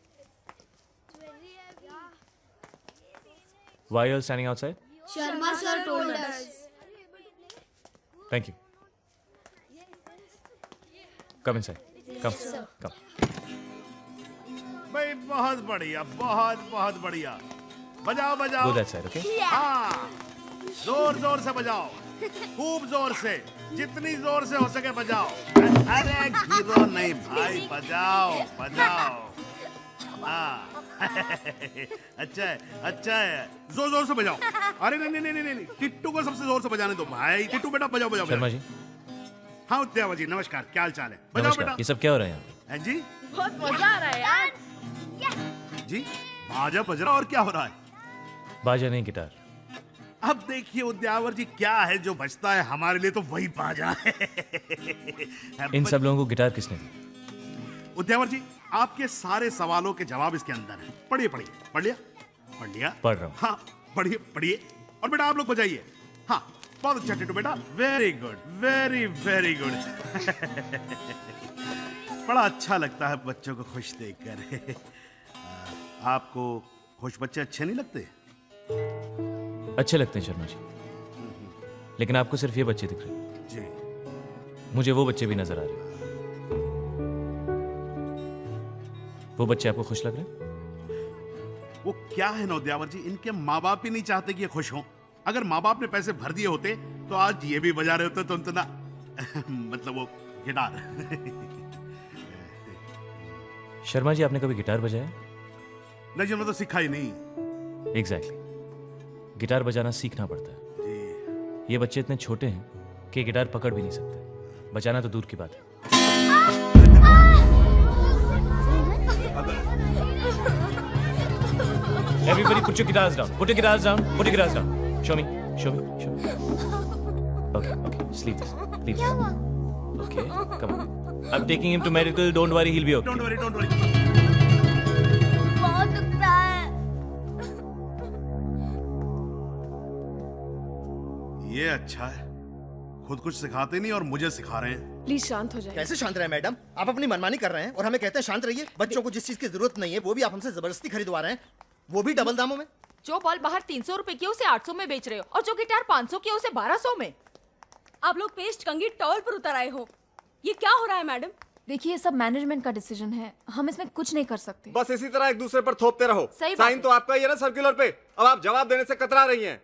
Why are you all standing outside? Sharma sir told us. Thank you. Come inside. Come. Come. भाई बहुत बढ़िया, बहुत बहुत बढ़िया। बजाओ बजाओ। Go that side, okay? हाँ, जोर जोर से बजाओ, खूब जोर से, जितनी जोर से हो सके बजाओ। अरे गिरो नहीं भाई, बजाओ बजाओ। हाँ अच्छा है, अच्छा है, जोर जोर से बजाओ। अरे नहीं नहीं नहीं नहीं, टिट्टू को सबसे जोर से बजाने दो भाई। टिट्टू बेटा बजाओ बजाओ। शर्मा जी। हाँ उद्यावा जी, नमस्कार, क्या हाल चाल है? बजाओ नमस्कार। बेटा। ये सब क्या हो रहा है यहाँ? हैं जी? बहुत मजा आ रहा है यार। जी बाजा बज रहा, और क्या हो रहा है? बाजा नहीं, गिटार। अब देखिए उद्यावर जी, क्या है जो बजता है हमारे लिए तो वही बाजा है। इन सब लोगों को गिटार किसने दी? उद्यावर जी, आपके सारे सवालों के जवाब इसके अंदर है। पढ़िए पढ़िए। पढ़ लिया? पढ़ लिया? पढ़ रहा हूँ। हाँ पढ़िए पढ़िए। और बेटा आप लोग बजाइए। हाँ बहुत अच्छा टिटू बेटा, very good, very very good. बड़ा अच्छा लगता है बच्चों को खुश देखकर। आपको खुश बच्चे अच्छे नहीं लगते? अच्छे लगते हैं शर्मा जी, लेकिन आपको सिर्फ ये बच्चे दिख रहे हैं जी। मुझे वो बच्चे भी नजर आ रहे हैं। वो बच्चे आपको खुश लग रहे हैं? वो क्या है नौदियावर जी, इनके माँ बाप ही नहीं चाहते कि ये खुश हों। अगर माँ बाप ने पैसे भर दिए होते तो आज ये भी बजा रहे होते तो उनका मतलब वो गिटार। शर्मा जी, आपने कभी गिटार बजाया? नहीं जी, मैं तो सीखा ही नहीं। एग्जैक्टली, गिटार बजाना सीखना पड़ता है जी। ये बच्चे इतने छोटे हैं कि गिटार पकड़ भी नहीं सकते, बजाना तो दूर की बात है। Everybody put your guitars down. Put your guitars down. Put your guitars down. Show me. Show me. Show me. Okay, okay. Just leave this. Leave this. Okay, come on. I'm taking him to medical. Don't worry, he'll be okay. Don't worry, don't worry. बहुत दुखता है। ये अच्छा है, खुद कुछ सिखाते नहीं और मुझे सिखा रहे हैं। प्लीज शांत हो जाइए। कैसे शांत रहे मैडम? आप अपनी मनमानी कर रहे हैं और हमें कहते हैं शांत रहिए। बच्चों को जिस चीज की जरूरत नहीं है वो भी आप हमसे जबरदस्ती खरीदवा रहे हैं, वो भी डबल दामों में। जो बॉल बाहर 300 रुपए की उसे 800 में बेच रहे हो और जो गिटार 500 की उसे 1200 में। आप लोग पेस्ट कंघी टॉवल पर उतर आए हो, ये क्या हो रहा है मैडम? देखिए, ये सब मैनेजमेंट का डिसीजन है, हम इसमें कुछ नहीं कर सकते। बस इसी तरह एक दूसरे पर थोपते रहो। सही बात साइन है। तो आपका ही है ना सर्कुलर पे, अब आप जवाब देने से कतरा रही हैं।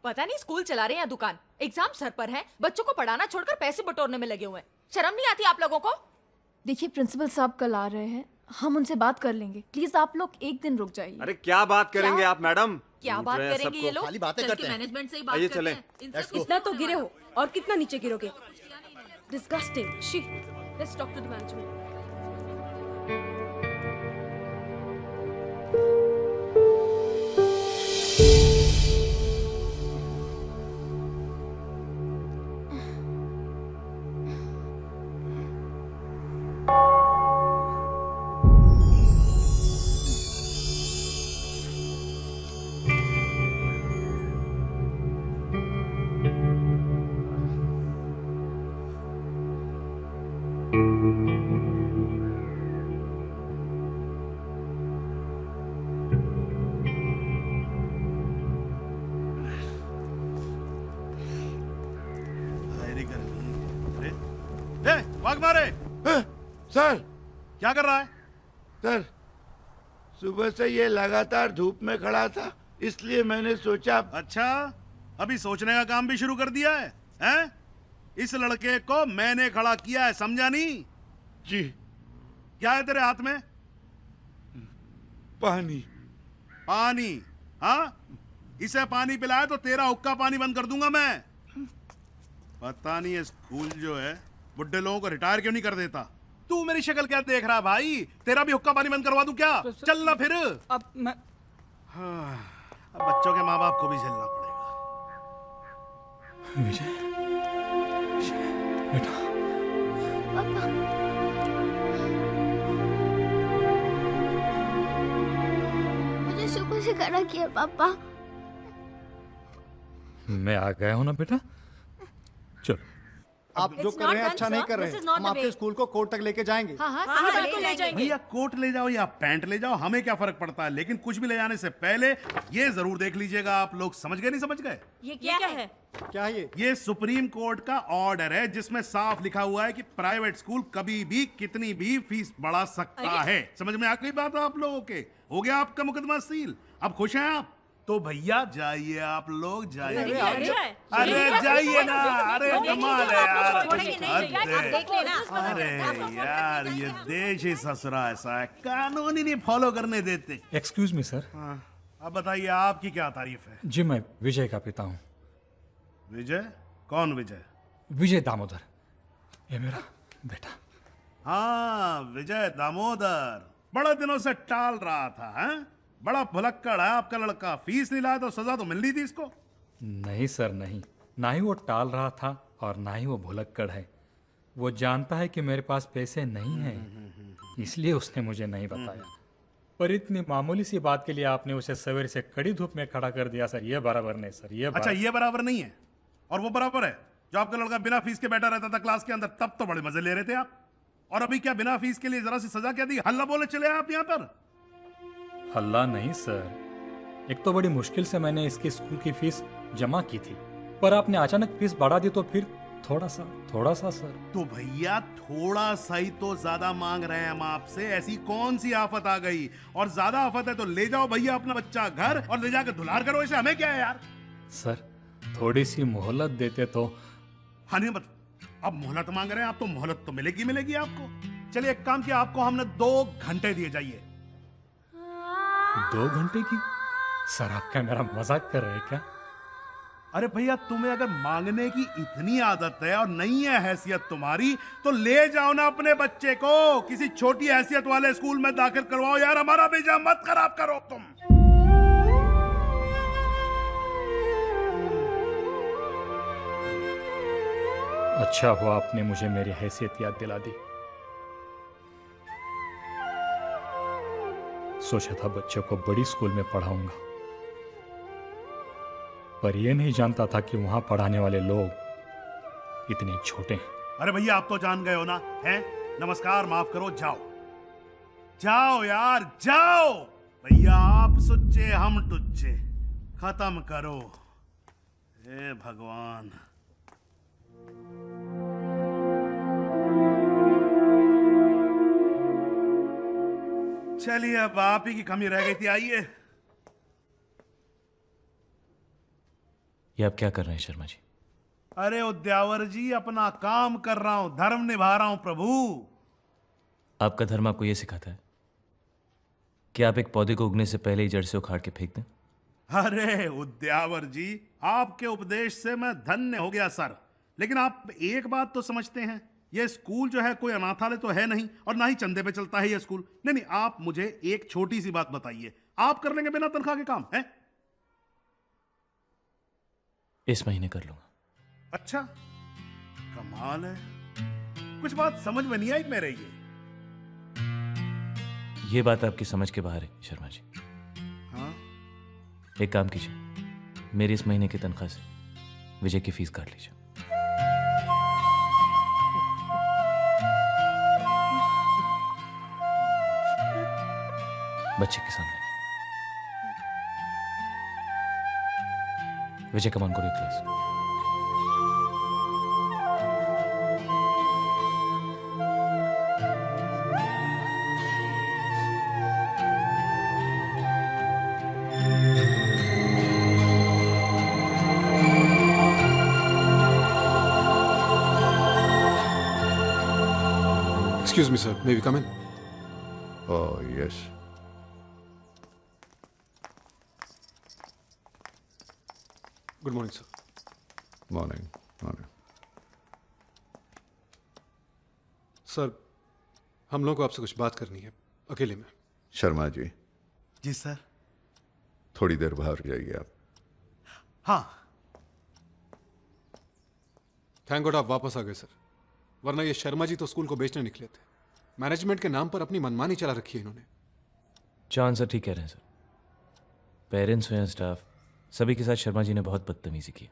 पता नहीं स्कूल चला रहे हैं या दुकान। एग्जाम सर पर है, बच्चों को पढ़ाना छोड़कर पैसे बटोरने में लगे हुए हैं। शर्म नहीं आती आप लोगों को? देखिए, प्रिंसिपल साहब कल आ रहे हैं, हम उनसे बात कर लेंगे। प्लीज आप लोग एक दिन रुक जाइए। अरे क्या बात करेंगे आप मैडम? क्या बात करेंगे ये लोग? खाली बातें चल करते के हैं। मैनेजमेंट से ही बात आइए करते चलें। हैं। इनसे Let's कुछ go। इतना तो गिरे हो और कितना नीचे गिरोगे? डिस्गस्टिंग। शी, let's talk to the management. भाग मारे। सर, क्या कर रहा है? सर, सुबह से ये लगातार धूप में खड़ा था, इसलिए मैंने सोचा। अच्छा, अभी सोचने का काम भी शुरू कर दिया है, हैं? इस लड़के को मैंने खड़ा किया है, समझा नहीं? जी। क्या है तेरे हाथ में? पानी। पानी? हाँ, इसे पानी पिलाया तो तेरा हुक्का पानी बंद कर दूंगा मैं। पता नहीं ये स्कूल जो है बुड्ढे लोगों को रिटायर क्यों नहीं कर देता। तू मेरी शक्ल क्या देख रहा भाई? तेरा भी हुक्का पानी बंद करवा दूं क्या? चल ना फिर। अब मैं अब बच्चों के माँ बाप को भी झेलना पड़ेगा। विजय, बेटा। मुझे सुबह से खड़ा किया पापा। मैं आ गया हूं ना बेटा, चलो। आप जो कर रहे हैं अच्छा नहीं कर रहे हैं। हम आपके स्कूल को कोर्ट तक लेके जाएंगे। ले जाएंगे। भैया कोट ले जाओ या पैंट ले जाओ, हमें क्या फर्क पड़ता है, लेकिन कुछ भी ले जाने से पहले ये जरूर देख लीजिएगा आप लोग। समझ गए नहीं समझ गए? ये क्या है? क्या है ये सुप्रीम कोर्ट का ऑर्डर है जिसमें साफ लिखा हुआ है कि प्राइवेट स्कूल कभी भी कितनी भी फीस बढ़ा सकता है। समझ में आ गई बात आप लोगों के? हो गया आपका मुकदमा सील? अब खुश हैं आप? तो भैया जाइए, आप लोग जाइए। अरे जाइए ना, अरे कमाल है यार। अरे यार, ये देश ही ससुरा ऐसा है, कानून ही नहीं फॉलो करने देते। Excuse me sir. अब बताइए आपकी क्या तारीफ है? जी मैं विजय का पिता हूँ। विजय? कौन विजय? विजय दामोदर, ये मेरा बेटा। हाँ, विजय दामोदर। बड़े दिनों से टाल रहा था, हैं? बड़ा भुलक्कड़ है आपका लड़का। फीस नहीं लाया तो सजा तो मिलनी थी इसको। नहीं सर नहीं, ना ही वो टाल रहा था और ना ही वो भुलक्कड़ है। वो जानता है कि मेरे पास पैसे नहीं हैं, इसलिए उसने मुझे नहीं बताया। पर इतनी मामूली सी बात के लिए आपने उसे सवेरे से कड़ी धूप में खड़ा कर दिया सर, ये बराबर नहीं सर, ये अच्छा ये बराबर नहीं है और वो बराबर है। जो आपका लड़का बिना फीस के बैठा रहता था क्लास के अंदर, तब तो बड़े मजे ले रहे थे आप। और अभी क्या बिना फीस के लिए जरा सी सजा क्या दी, हल्ला बोले चले आप यहाँ पर? हल्ला नहीं सर, एक तो बड़ी मुश्किल से मैंने इसकी स्कूल की फीस जमा की थी, पर आपने अचानक फीस बढ़ा दी तो फिर थोड़ा सा सर। तो भैया थोड़ा सा ही तो ज्यादा मांग रहे हैं हम आपसे, ऐसी कौन सी आफत आ गई? और ज्यादा आफत है तो ले जाओ भैया अपना बच्चा घर और ले जाकर धुलार करो, इसे हमें क्या है यार। सर थोड़ी सी मोहलत देते तो। हाँ नहीं, अब मोहलत मांग रहे हैं आप तो मोहलत तो मिलेगी आपको। चलिए एक काम किया, आपको हमने 2 घंटे दिए जाइए। 2 घंटे की? सर आप क्या मेरा मजाक कर रहे हैं क्या? अरे भैया तुम्हें अगर मांगने की इतनी आदत है और नहीं है हैसियत तुम्हारी, तो ले जाओ ना अपने बच्चे को किसी छोटी हैसियत वाले स्कूल में दाखिल करवाओ यार, हमारा भेजा मत खराब करो तुम। अच्छा हुआ आपने मुझे मेरी हैसियत याद दिला दी। सोचा था बच्चों को बड़ी स्कूल में पढ़ाऊंगा, पर यह नहीं जानता था कि वहां पढ़ाने वाले लोग इतने छोटे हैं। अरे भैया आप तो जान गए हो ना, हैं? नमस्कार, माफ करो, जाओ जाओ यार जाओ। भैया आप सुच्चे हम टुच्चे, खत्म करो। हे भगवान। चलिए अब आप ही की कमी रह गई थी, आइए। ये आप क्या कर रहे हैं शर्मा जी? अरे उद्यावर जी, अपना काम कर रहा हूं, धर्म निभा रहा हूं प्रभु। आपका धर्म आपको यह सिखाता है कि आप एक पौधे को उगने से पहले ही जड़ से उखाड़ के फेंक दें? अरे उद्यावर जी, आपके उपदेश से मैं धन्य हो गया सर। लेकिन आप एक बात तो समझते हैं, यह स्कूल जो है कोई अनाथालय तो है नहीं, और ना ही चंदे पे चलता है यह स्कूल। नहीं, आप मुझे एक छोटी सी बात बताइए, आप कर लेंगे बिना तनख्वाह के काम है? इस महीने कर लूंगा। अच्छा, कमाल है, कुछ बात समझ में नहीं आई मेरे। ये बात आपकी समझ के बाहर है शर्मा जी। हाँ? एक काम कीजिए, मेरी इस महीने की तनख्वाह से विजय की फीस काट लीजिए। बच्चे के सामने। Vijay come on, go to class. Excuse me, sir. May we come in? Oh, yes. Good morning, sir. Morning. Morning. Sir, हम लोगों को आपसे कुछ बात करनी है, अकेले में। शर्मा जी। जी सर। थोड़ी देर बाहर जाइए आप। हाँ। थैंक गॉड आप वापस आ गए सर, वरना ये शर्मा जी तो स्कूल को बेचने निकले थे। मैनेजमेंट के नाम पर अपनी मनमानी चला रखी है इन्होंने। चांद सर ठीक कह रहे हैं सर। पेरेंट्स हुए, स्टाफ, सभी के साथ शर्मा जी ने बहुत बदतमीजी की,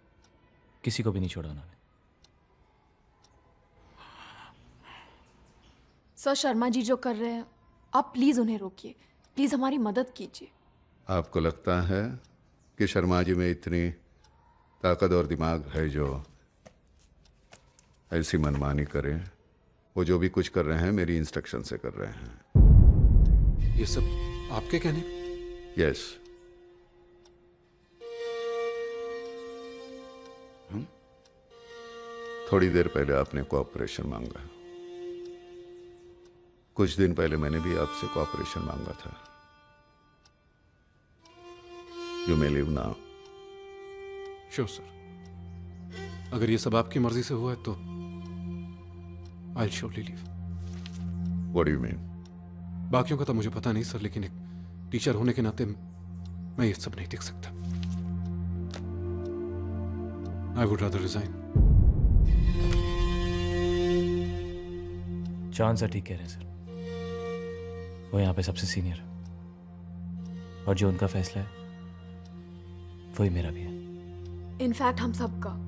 किसी को भी नहीं छोड़ा उन्होंने। सर शर्मा जी जो कर रहे हैं, आप प्लीज उन्हें रोकिए, प्लीज हमारी मदद कीजिए। आपको लगता है कि शर्मा जी में इतनी ताकत और दिमाग है जो ऐसी मनमानी करें? वो जो भी कुछ कर रहे हैं मेरी इंस्ट्रक्शन से कर रहे हैं। ये सब आपके कहने? यस। थोड़ी देर पहले आपने कोऑपरेशन मांगा, कुछ दिन पहले मैंने भी आपसे कोऑपरेशन मांगा था। You may leave now. Sure sir, अगर ये सब आपकी मर्जी से हुआ है तो I will surely leave. What do you mean? बाकियों का तो मुझे पता नहीं सर, लेकिन एक टीचर होने के नाते मैं ये सब नहीं देख सकता। I would rather resign. चांद सर ठीक कह रहे हैं सर, वो यहाँ पे सबसे सीनियर है। और जो उनका फैसला है वही मेरा भी है। इनफैक्ट हम सबका।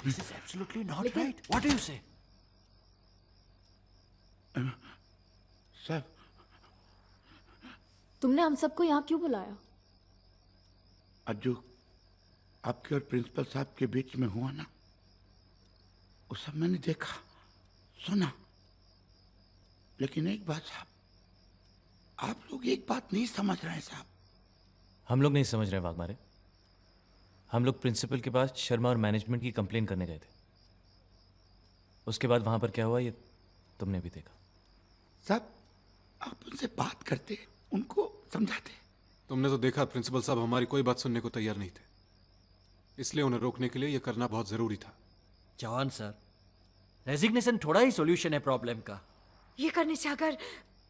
This is absolutely not right. What do you say? Sir, तुमने हम सबको यहाँ क्यों बुलाया? आज जो आपके और प्रिंसिपल साहब के बीच में हुआ ना, वो सब मैंने देखा, सुना। लेकिन एक बात साहब, आप लोग एक बात नहीं समझ रहे हैं साहब। हम लोग नहीं समझ रहे वाघमारे। हम लोग प्रिंसिपल के पास शर्मा और मैनेजमेंट की कंप्लेन करने गए थे। उसके बाद वहां पर क्या हुआ ये तुमने भी देखा। साहब, आप उनसे बात करते, उनको समझाते। तुमने तो देखा प्रिंसिपल साहब हमारी कोई बात सुनने को तैयार नहीं थे, इसलिए उन्हें रोकने के लिए यह करना बहुत जरूरी था। जॉन सर, रेजिग्नेशन थोड़ा ही सॉल्यूशन है प्रॉब्लम का। ये करने से अगर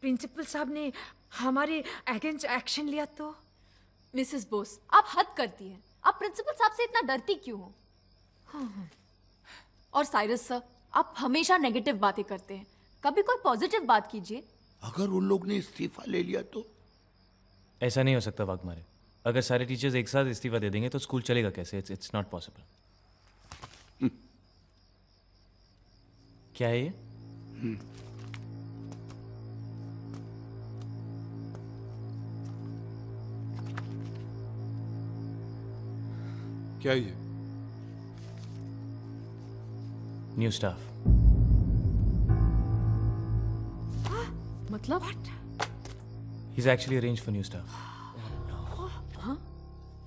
प्रिंसिपल साहब ने हमारे अगेंस्ट एक्शन लिया तो? मिसेस बोस, आप हद करती हैं। आप प्रिंसिपल साहब से इतना डरती क्यों हो? और साइरस सर, आप हमेशा नेगेटिव बातें करते हैं, कभी कोई पॉजिटिव बात कीजिए। अगर उन लोग ने इस्तीफा ले लिया तो? ऐसा नहीं हो सकता वाघमारे। अगर सारे टीचर्स एक साथ इस्तीफा दे देंगे तो स्कूल चलेगा कैसे? It's not possible. क्या है ये? क्या ये? New staff. मतलब? He's actually arranged for new staff.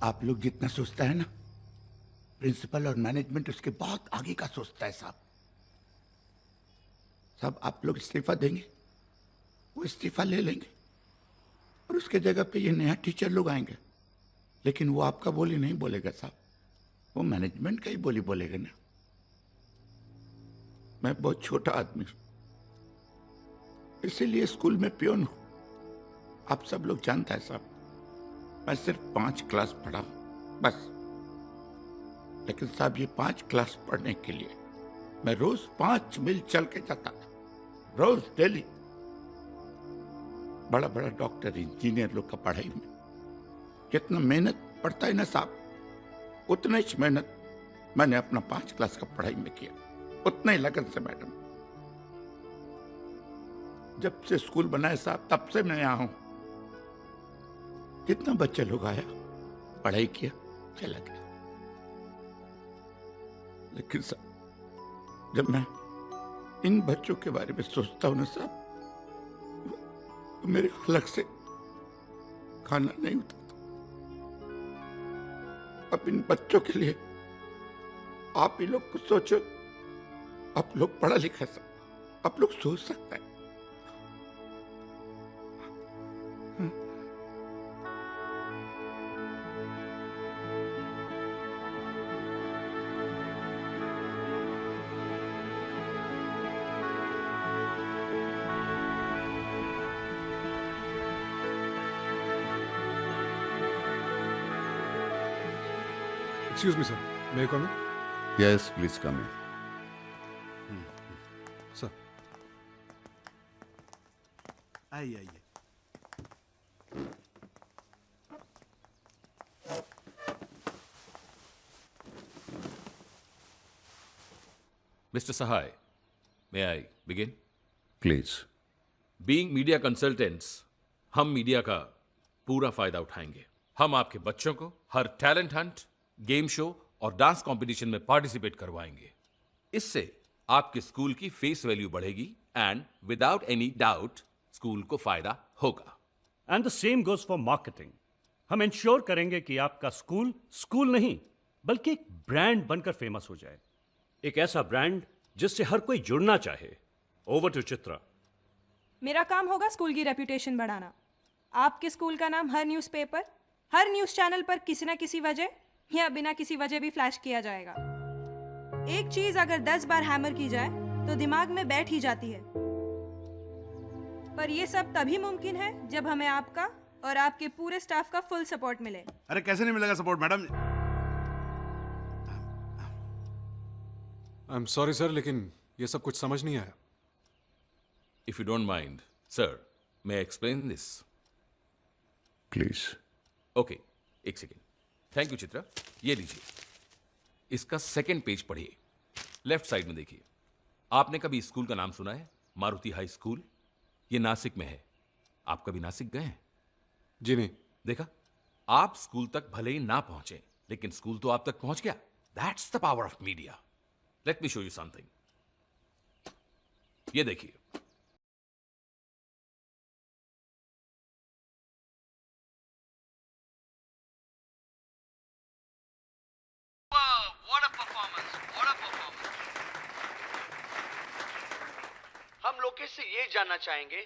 आप लोग जितना सोचता है ना, प्रिंसिपल और मैनेजमेंट उसके बहुत आगे का सोचता है साहब। साहब, आप लोग इस्तीफा देंगे, वो इस्तीफा ले लेंगे और उसके जगह पे ये नया टीचर लोग आएंगे। लेकिन वो आपका बोली नहीं बोलेगा साहब, वो मैनेजमेंट का ही बोली बोलेगा ना। मैं बहुत छोटा आदमी हूं, इसीलिए स्कूल में पियोन हूं। आप सब लोग जानता है साहब, मैं सिर्फ 5 क्लास पढ़ा हूं बस। लेकिन साहब, ये 5 क्लास पढ़ने के लिए मैं रोज 5 मील चल के जाता था, रोज डेली। बड़ा बड़ा डॉक्टर इंजीनियर लोग का पढ़ाई में जितना मेहनत पड़ता है ना साहब, उतना ही मेहनत मैंने अपना 5 क्लास का पढ़ाई में किया, उतना ही लगन से मैडम। जब से स्कूल बनाया साहब, तब से मैं यहाँ हूं। कितना बच्चे लोग आया, पढ़ाई किया, चला गया। लेकिन साहब, जब मैं इन बच्चों के बारे में सोचता हूं ना साहब, तो मेरे हलक से खाना नहीं उतरता। अब इन बच्चों के लिए आप ही लोग कुछ सोचो। आप लोग पढ़ा लिखा सब, आप लोग सोच सकते हैं। Excuse me, sir. May I come in? Yes, please come in. Sir. आइए। Mr. Sahai, may I begin? Please. Being media consultants, हम मीडिया का पूरा फायदा उठाएंगे। हम आपके बच्चों को हर टैलेंट हंट, गेम शो और डांस कंपटीशन में पार्टिसिपेट करवाएंगे। इससे आपके स्कूल की फेस वैल्यू बढ़ेगी and without any doubt school को फायदा होगा। And the same goes for marketing. हम इंश्योर करेंगे कि आपका स्कूल स्कूल नहीं बल्कि एक ब्रांड बनकर फेमस हो जाए, एक ऐसा ब्रांड जिससे हर कोई जुड़ना चाहे। Over to Chitra. मेरा काम होगा स्कूल की रेपुटेशन बढ़ाना। आपके स्कूल का नाम हर न्यूज़पेपर, हर न्यूज़ चैनल पर किसी न किसी वजह या बिना किसी वजह भी फ्लैश किया जाएगा। एक चीज अगर 10 बार हैमर की जाए तो दिमाग में बैठ ही जाती है। पर ये सब तभी मुमकिन है जब हमें आपका और आपके पूरे स्टाफ का फुल सपोर्ट मिले। अरे कैसे नहीं मिलेगा support madam? I am sorry sir, लेकिन ये सब कुछ समझ नहीं आया। If you don't mind, sir, may I explain this? Please. Okay, एक सेकेंड। Thank you Chitra. ये लीजिए, इसका सेकेंड पेज पढ़िए, लेफ्ट साइड में देखिए। आपने कभी इस स्कूल का नाम सुना है? Maruti high school. ये नासिक में है। आप कभी नासिक गए हैं? जी नहीं। देखा, आप स्कूल तक भले ही ना पहुंचे, लेकिन स्कूल तो आप तक पहुंच गया। That's the power of media. Let me show you something. ये देखिए, हम लोकेश से ये जानना चाहेंगे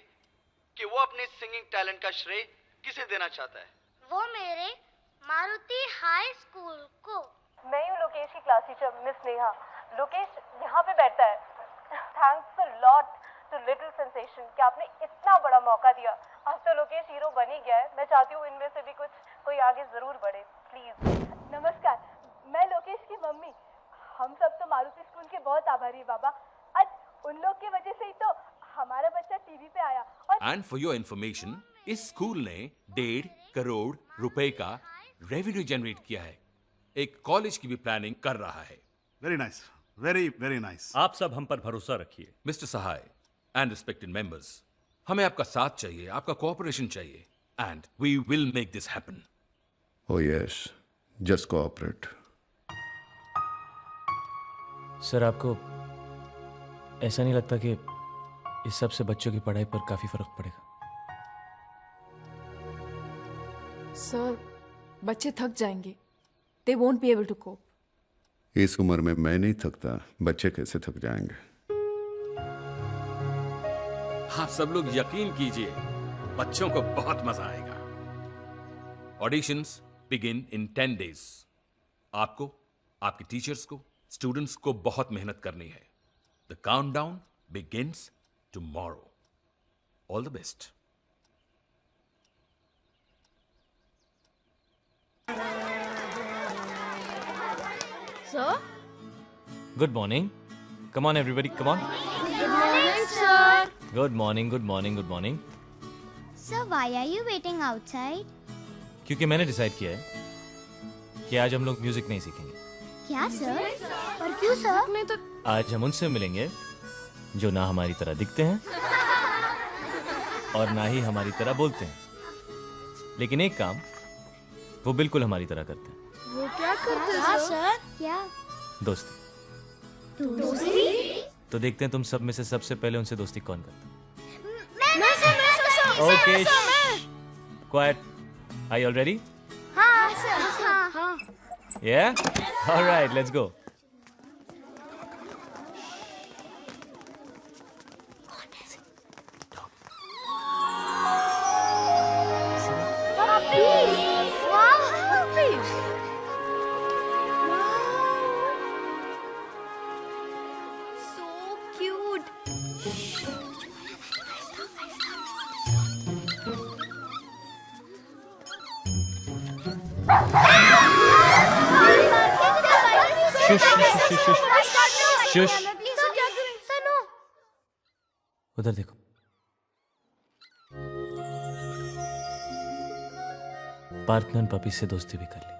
कि वो अपने सिंगिंग टैलेंट का श्रेय किसे देना चाहता है। वो मेरे मारुति हाई स्कूल को। मैं हूँ लोकेश की class teacher miss Neha. Lokesh यहाँ पे बैठता है। Thanks a lot to little sensation कि आपने इतना बड़ा मौका दिया। अब तो लोकेश हीरो बन ही गया है। मैं चाहती हूँ इनमें से भी कोई आगे जरूर बढ़े, प्लीज। नमस्कार, मैं लोकेश की मम्मी। हम सब तो मारुति स्कूल के बहुत आभारी है बाबा। आज उन लोग की वजह से ही तो हमारा बच्चा टीवी पे आया। और एंड फॉर योर इंफॉर्मेशन, इस स्कूल ने 1.5 करोड़ रुपए का रेवेन्यू जनरेट किया है। एक कॉलेज की भी प्लानिंग कर रहा है। Very nice, very very nice. आप सब हम पर भरोसा रखिए। Mister Sahay and respected members, हमें आपका साथ चाहिए, आपका कोऑपरेशन चाहिए, and we will make this happen. Oh yes, just cooperate. Sir, आपको ऐसा नहीं लगता कि इस सब से बच्चों की पढ़ाई पर काफी फर्क पड़ेगा? सर, बच्चे थक जाएंगे। They won't be able to cope. इस उम्र में मैं नहीं थकता, बच्चे कैसे थक जाएंगे? आप सब लोग यकीन कीजिए, बच्चों को बहुत मजा आएगा। Auditions begin in 10 days। आपको, आपके टीचर्स को, स्टूडेंट्स को बहुत मेहनत करनी है। The countdown begins tomorrow. All the best. Sir? Good morning. Come on, everybody, come on. Good morning, sir. Good morning, good morning, good morning. Sir, why are you waiting outside? क्योंकि मैंने decide किया है कि आज हम लोग music नहीं सीखेंगे। क्या सर? और क्यों सर? मैं तो आज हम उनसे मिलेंगे जो ना हमारी तरह दिखते हैं और ना ही हमारी तरह बोलते हैं, लेकिन एक काम वो बिल्कुल हमारी तरह करते हैं। वो क्या करते हैं सर? क्या? दोस्ती। दोस्ती? तो देखते हैं तुम सब में से सबसे पहले उनसे दोस्ती कौन करता है। मैं sir. Okay, quiet. Are you all ready? हाँ सर, हाँ। Yeah? All right, let's go. शुश। उधर देखो। पार्थ ने उन पपी से दोस्ती भी कर ली।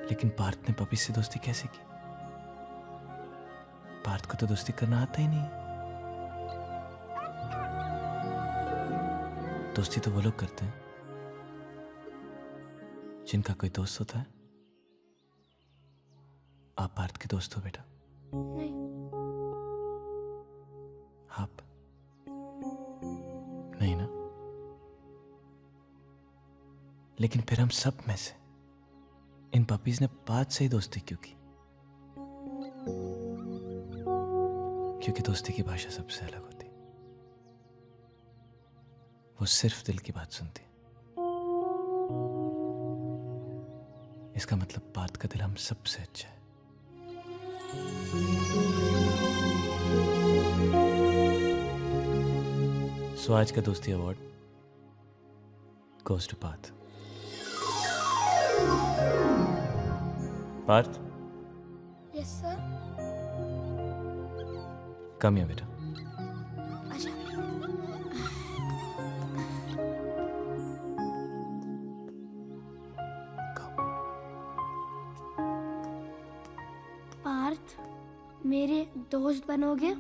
लेकिन पार्थ ने पपी से दोस्ती कैसे की? पार्थ को तो दोस्ती करना आता ही नहीं। दोस्ती तो वो लोग करते हैं जिनका कोई दोस्त होता है। आप पार्थ के दोस्त हो बेटा? नहीं। आप नहीं ना? लेकिन फिर हम सब में से इन पपीज ने पार्थ से ही दोस्ती क्यों की? क्योंकि दोस्ती की भाषा सबसे अलग होती, वो सिर्फ दिल की बात सुनती। इसका मतलब पार्थ का दिल हम सबसे अच्छा है। सो आज का दोस्ती award goes to Parth. Parth, yes sir. Come here बेटा। अच्छा। पार्थ, मेरे दोस्त बनोगे?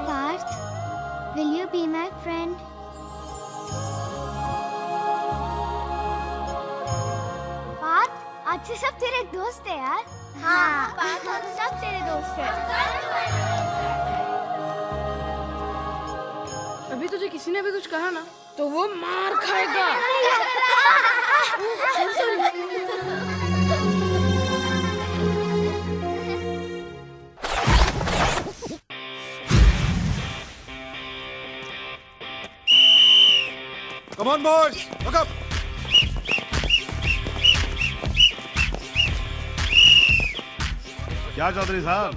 Parth, will you be my friend? Partha, आज से सब तेरे दोस्त है यार। हाँ, पार्थ, आज सब तेरे दोस्त हैं। अभी तुझे किसी ने भी कुछ कहा ना तो वो मार खाएगा। Come on, boys. Look up. क्या चौधरी साहब,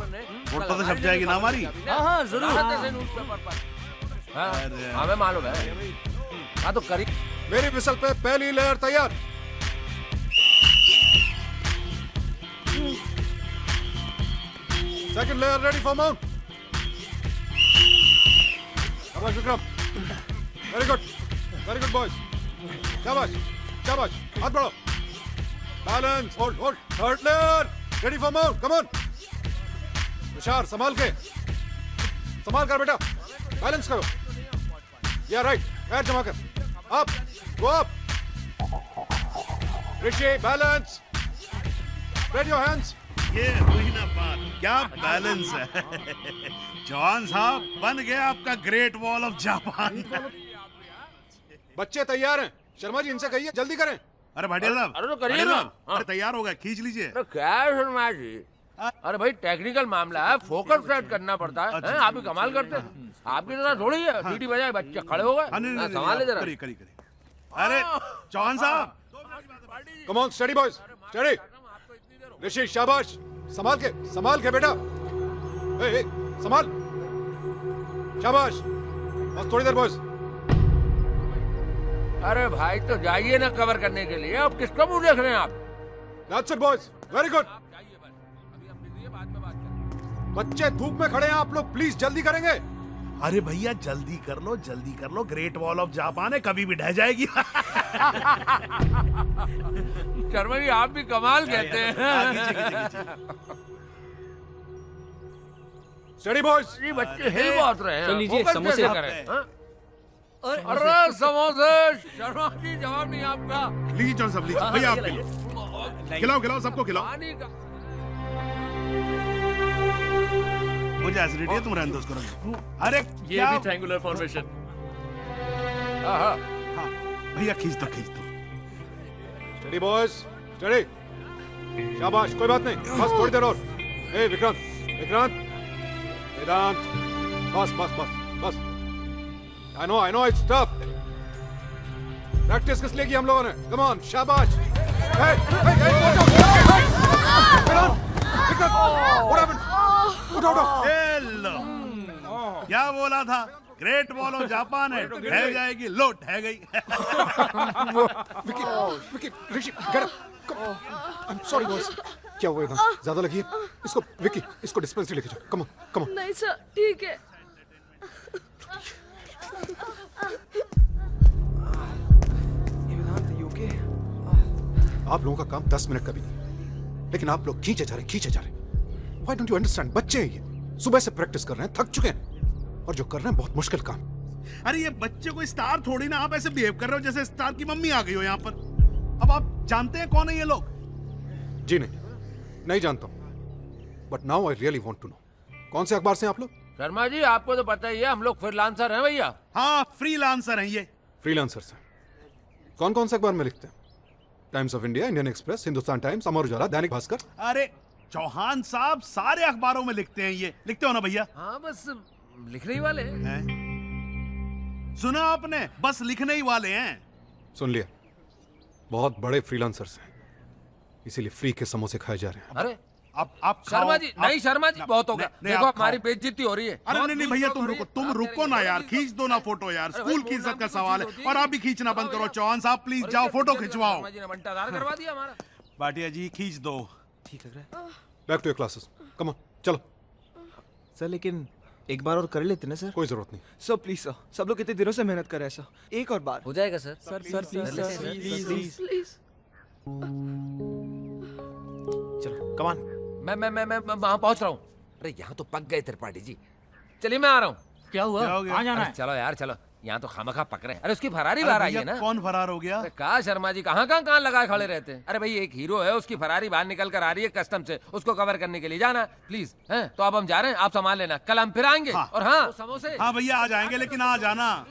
फोटो तो छप जाएगी ना हमारी? हाँ जरूर। हमें मालूम है। हाँ तो करी। मेरी विसल पे पहली लेयर तैयार। Second layer ready for mount. शाबाश Vikram. Very good. Very good boys. शाबाश, शाबाश। हाथ बढ़ाओ। Balance. Hold. Third layer ready for mount. Come on. Tushar संभाल के। संभाल कर बेटा। बैलेंस करो। Yeah right. पैर जमा कर। Up. Go up. Rishi, balance. Spread your hands. ये हुई ना बात, क्या बैलेंस है। जॉन साहब बन गया आपका ग्रेट वॉल ऑफ जापान। बच्चे तैयार हैं। शर्मा जी इनसे कहिए जल्दी करें। अरे भाटिया साहब, अरे तो करिए भाटिया ना। साहब, अरे तैयार हो गया, खींच लीजिए। अरे क्या शर्मा जी, अरे भाई टेक्निकल मामला है, फोकस सेट करना पड़ता है। हैं? आप भी कमाल करते हैं। आपकी तरह थोड़ी है, सीटी बजाए बच्चे खड़े हो गए। संभाले जरा। करिए। अरे जॉन साहब, come on study boys, study. Rishi शाबाश, संभाल के बेटा। ए, संभाल। शाबाश, बस थोड़ी देर बॉयज। अरे भाई तो जाइए ना कवर करने के लिए, अब किसका मुंह देख रहे हैं आप? That's it boys, very good। बच्चे धूप में खड़े हैं, आप लोग प्लीज जल्दी करेंगे। अरे भैया जल्दी कर लो, ग्रेट वॉल ऑफ जापान है, कभी भी ढह जाएगी। शर्मा जी आप भी कमाल कहते हैं। Study boys. जी बच्चे हिल बहुत रहे हैं। चल लीजिए, फोकस समोसे कैसे करें? हाँ? अरे समोसे, शर्मा जी जवाब नहीं आपका। लीजिए जॉन साहब, लीजिए भैया आपके लिए। खिलाओ सबको खिलाओ। पानी का मुझे एसिडिटी है, तुम रहने दो उसको। अरे ये भी ट्रायंगुलर फॉर्मेशन। हाँ भैया खींच दो। Study boys, study. शाबाश, कोई बात नहीं, बस थोड़ी देर और। ए विक्रांत, वेदांत, बस। I know it's tough. Practice किस लिए की हम लोगों ने? Come on, शाबाश। Hey, watch out! Vikrant, what happened? उठो। लो, क्या बोला था? ग्रेट वॉल ऑफ जापान है, ढह जाएगी, लो ढह गई। विकी, ऋषि, get up. I'm sorry boys. क्या हुआ? ज्यादा लगी है? इसको डिस्पेंसरी लेके जाओ। Come on. नहीं सर, ठीक है। आप लोगों का काम 10 मिनट का भी नहीं, लेकिन आप लोग खींचे जा रहे। Why don't you understand? बच्चे हैं ये, सुबह से प्रैक्टिस कर रहे हैं, थक चुके हैं, और जो कर रहे हैं बहुत मुश्किल काम। अरे ये बच्चे को स्टार थोड़ी ना, आप ऐसे बिहेव कर रहे हो जैसे स्टार की मम्मी आ गई हो यहाँ पर। अब आप जानते हैं कौन है ये लोग? जी नहीं जानता हूँ, but now I really want to know. कौन से अखबार से हैं आप लोग? शर्मा जी आपको तो पता ही है, हम लोग फ्रीलांसर हैं भैया। हाँ, फ्रीलांसर हैं ये। फ्रीलांसर से कौन कौन से अखबार में लिखते हैं? Times of India, Indian Express, Hindustan Times, Amar Ujala, Dainik Bhaskar. अरे चौहान साहब सारे अखबारों में लिखते हैं ये। लिखते हो ना भैया? हाँ, बस लिखने ही वाले हैं। सुना आपने? बस लिखने ही वाले हैं। सुन लिया, बहुत बड़े फ्रीलांसर्स हैं, इसीलिए फ्री के समोसे खाए जा रहे हैं। अरे आप शर्मा जी, नहीं शर्मा जी, बहुत हो गया। देखो हमारी बेइज्जती हो रही है। अरे नहीं भैया, तुम रुको ना यार, खींच दो ना फोटो यार, स्कूल की इज्जत का सवाल है। और आप भी खींचना बंद करो। चौहान साहब प्लीज जाओ, फोटो खिंचवाओ। करवा दिया हमारा। भाटिया जी खींच दो। ठीक लग रहा है। Back to your classes, come on, चलो। सर लेकिन एक बार और कर लेते ना सर। कोई जरूरत नहीं सर प्लीज सर, सब लोग कितने दिनों से मेहनत कर रहे हैं सर, एक और बार हो जाएगा सर। Sir please please. चलो कम ऑन। मैं वहाँ पहुँच रहा हूँ। अरे यहाँ तो पक गए त्रिपाठी जी। चलिए मैं आ रहा हूँ। क्या हुआ? कहाँ जाना है? चलो यार चलो, यहाँ तो खामखा पक रहे हैं। अरे उसकी फरारी बाहर आई है ना। कौन फरार हो गया? अरे कहा शर्मा जी, कहाँ लगाए खड़े रहते हैं। अरे भाई एक हीरो है, उसकी फरारी बाहर निकल कर आ रही है कस्टम से, उसको कवर करने के लिए जाना प्लीज है। तो अब हम जा रहे हैं, आप संभाल लेना, कल हम फिर आएंगे। हाँ। और हाँ समोसे। हाँ भैया आ जाएंगे, लेकिन आ जाना।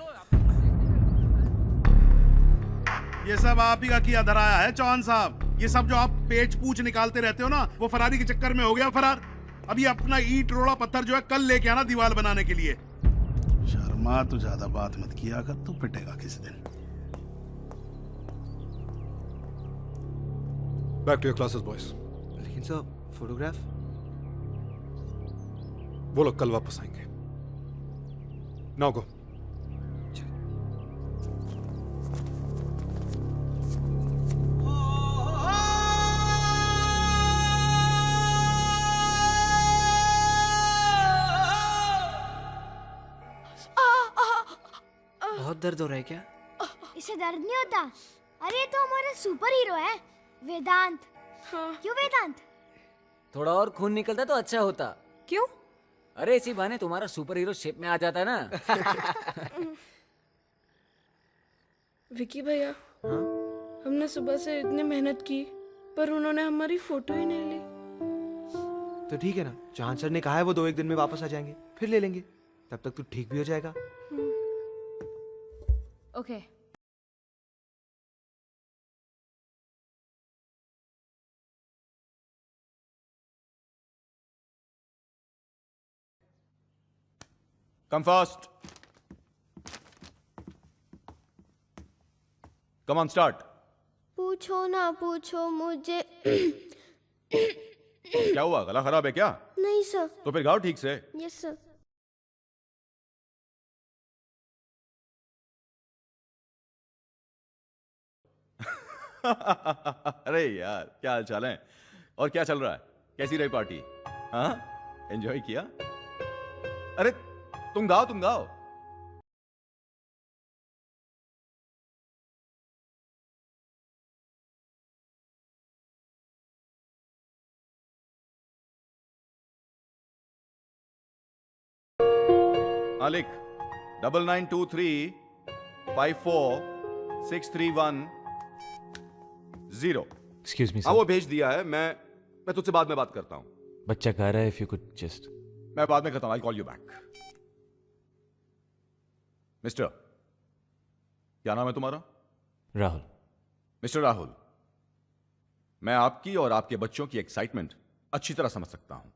ये सब आप ही का किया धराया है चौहान साहब। ये सब जो आप पेच पूछ निकालते रहते हो ना, वो फरारी के चक्कर में हो गया फरार। अभी अपना ईंट रोड़ा पत्थर जो है कल लेके आना दीवार बनाने के लिए। शर्मा तू ज्यादा बात मत किया कर, तू पिटेगा किसी दिन। Back to your classes boys. लेकिन सर फोटोग्राफ? वो लोग कल वापस आएंगे। Now go. बहुत दर्द हो रहा है क्या? इसे दर्द नहीं होता। अरे ये तो हमारा सुपर हीरो है, वेदांत। क्यों वेदांत? थोड़ा और खून निकलता तो अच्छा होता। क्यों? अरे इसी बहाने तुम्हारा सुपर हीरो शेप में आ जाता ना। विकी भैया, हमने सुबह से इतनी मेहनत की पर उन्होंने हमारी फोटो ही नहीं ली। तो ठीक है ना, चौहान सर ने कहा है वो 2-1 दिन में वापस आ जाएंगे, फिर ले लेंगे। तब तक तू ठीक भी हो जाएगा। Okay. Come fast. Come on, start. पूछो ना पूछो मुझे। क्या हुआ, गला खराब है क्या? नहीं सर। तो फिर गाओ ठीक से। Yes sir. अरे यार, क्या हाल चाल है? और क्या चल रहा है? कैसी रही पार्टी? हाँ, एंजॉय किया? अरे तुम गाओ। हाँ लिख, 9923546310। एक्सक्यूज मी हाँ वो भेज दिया है। मैं तुझसे बाद में बात करता हूँ। बच्चा कह रहा है इफ यू कुड जस्ट। मैं बाद में करता हूँ। I call you back. Mister, क्या नाम है तुम्हारा? राहुल। मिस्टर राहुल, मैं आपकी और आपके बच्चों की एक्साइटमेंट अच्छी तरह समझ सकता हूं,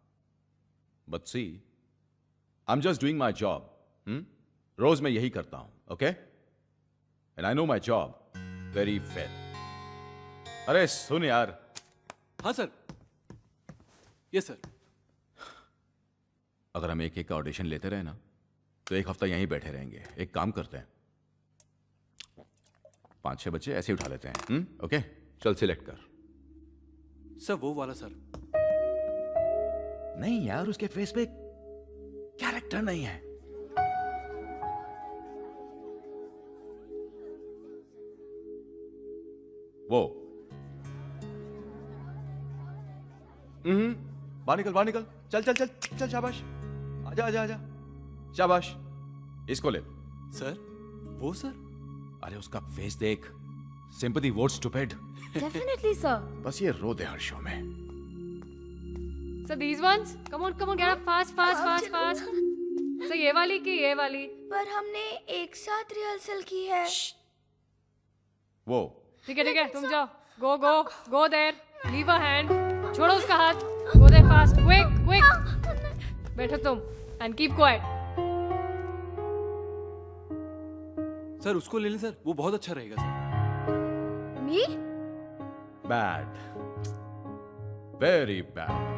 but see I am just doing my job. रोज मैं यही करता हूं, okay? And I know my job very well. अरे सुन यार। हाँ सर। Yes sir. अगर हम एक का ऑडिशन लेते रहे ना, तो एक हफ्ता यहीं बैठे रहेंगे। एक काम करते हैं, 5-6 बच्चे ऐसे ही उठा लेते हैं। ओके, चल सिलेक्ट कर। सर वो वाला सर। नहीं यार, उसके फेस पे कैरेक्टर नहीं है। वो बाहर निकल। चल शाबाश। आजा। शाबाश। इसको ले। सर वो सर? अरे उसका फेस देख। Sympathy vote stupid. Definitely, sir. बस ये रो दे हर शो में। So these ones, come on, get up fast. सो ये वाली कि ये वाली? पर हमने एक साथ रिहर्सल की है। वो ठीक है तुम जाओ। Go there, leave a hand, छोड़ो उसका हाथ, गो देयर फास्ट, क्विक। बैठो तुम एंड कीप क्वाइट। सर उसको ले लें सर, वो बहुत अच्छा रहेगा sir. Me? Bad, very bad.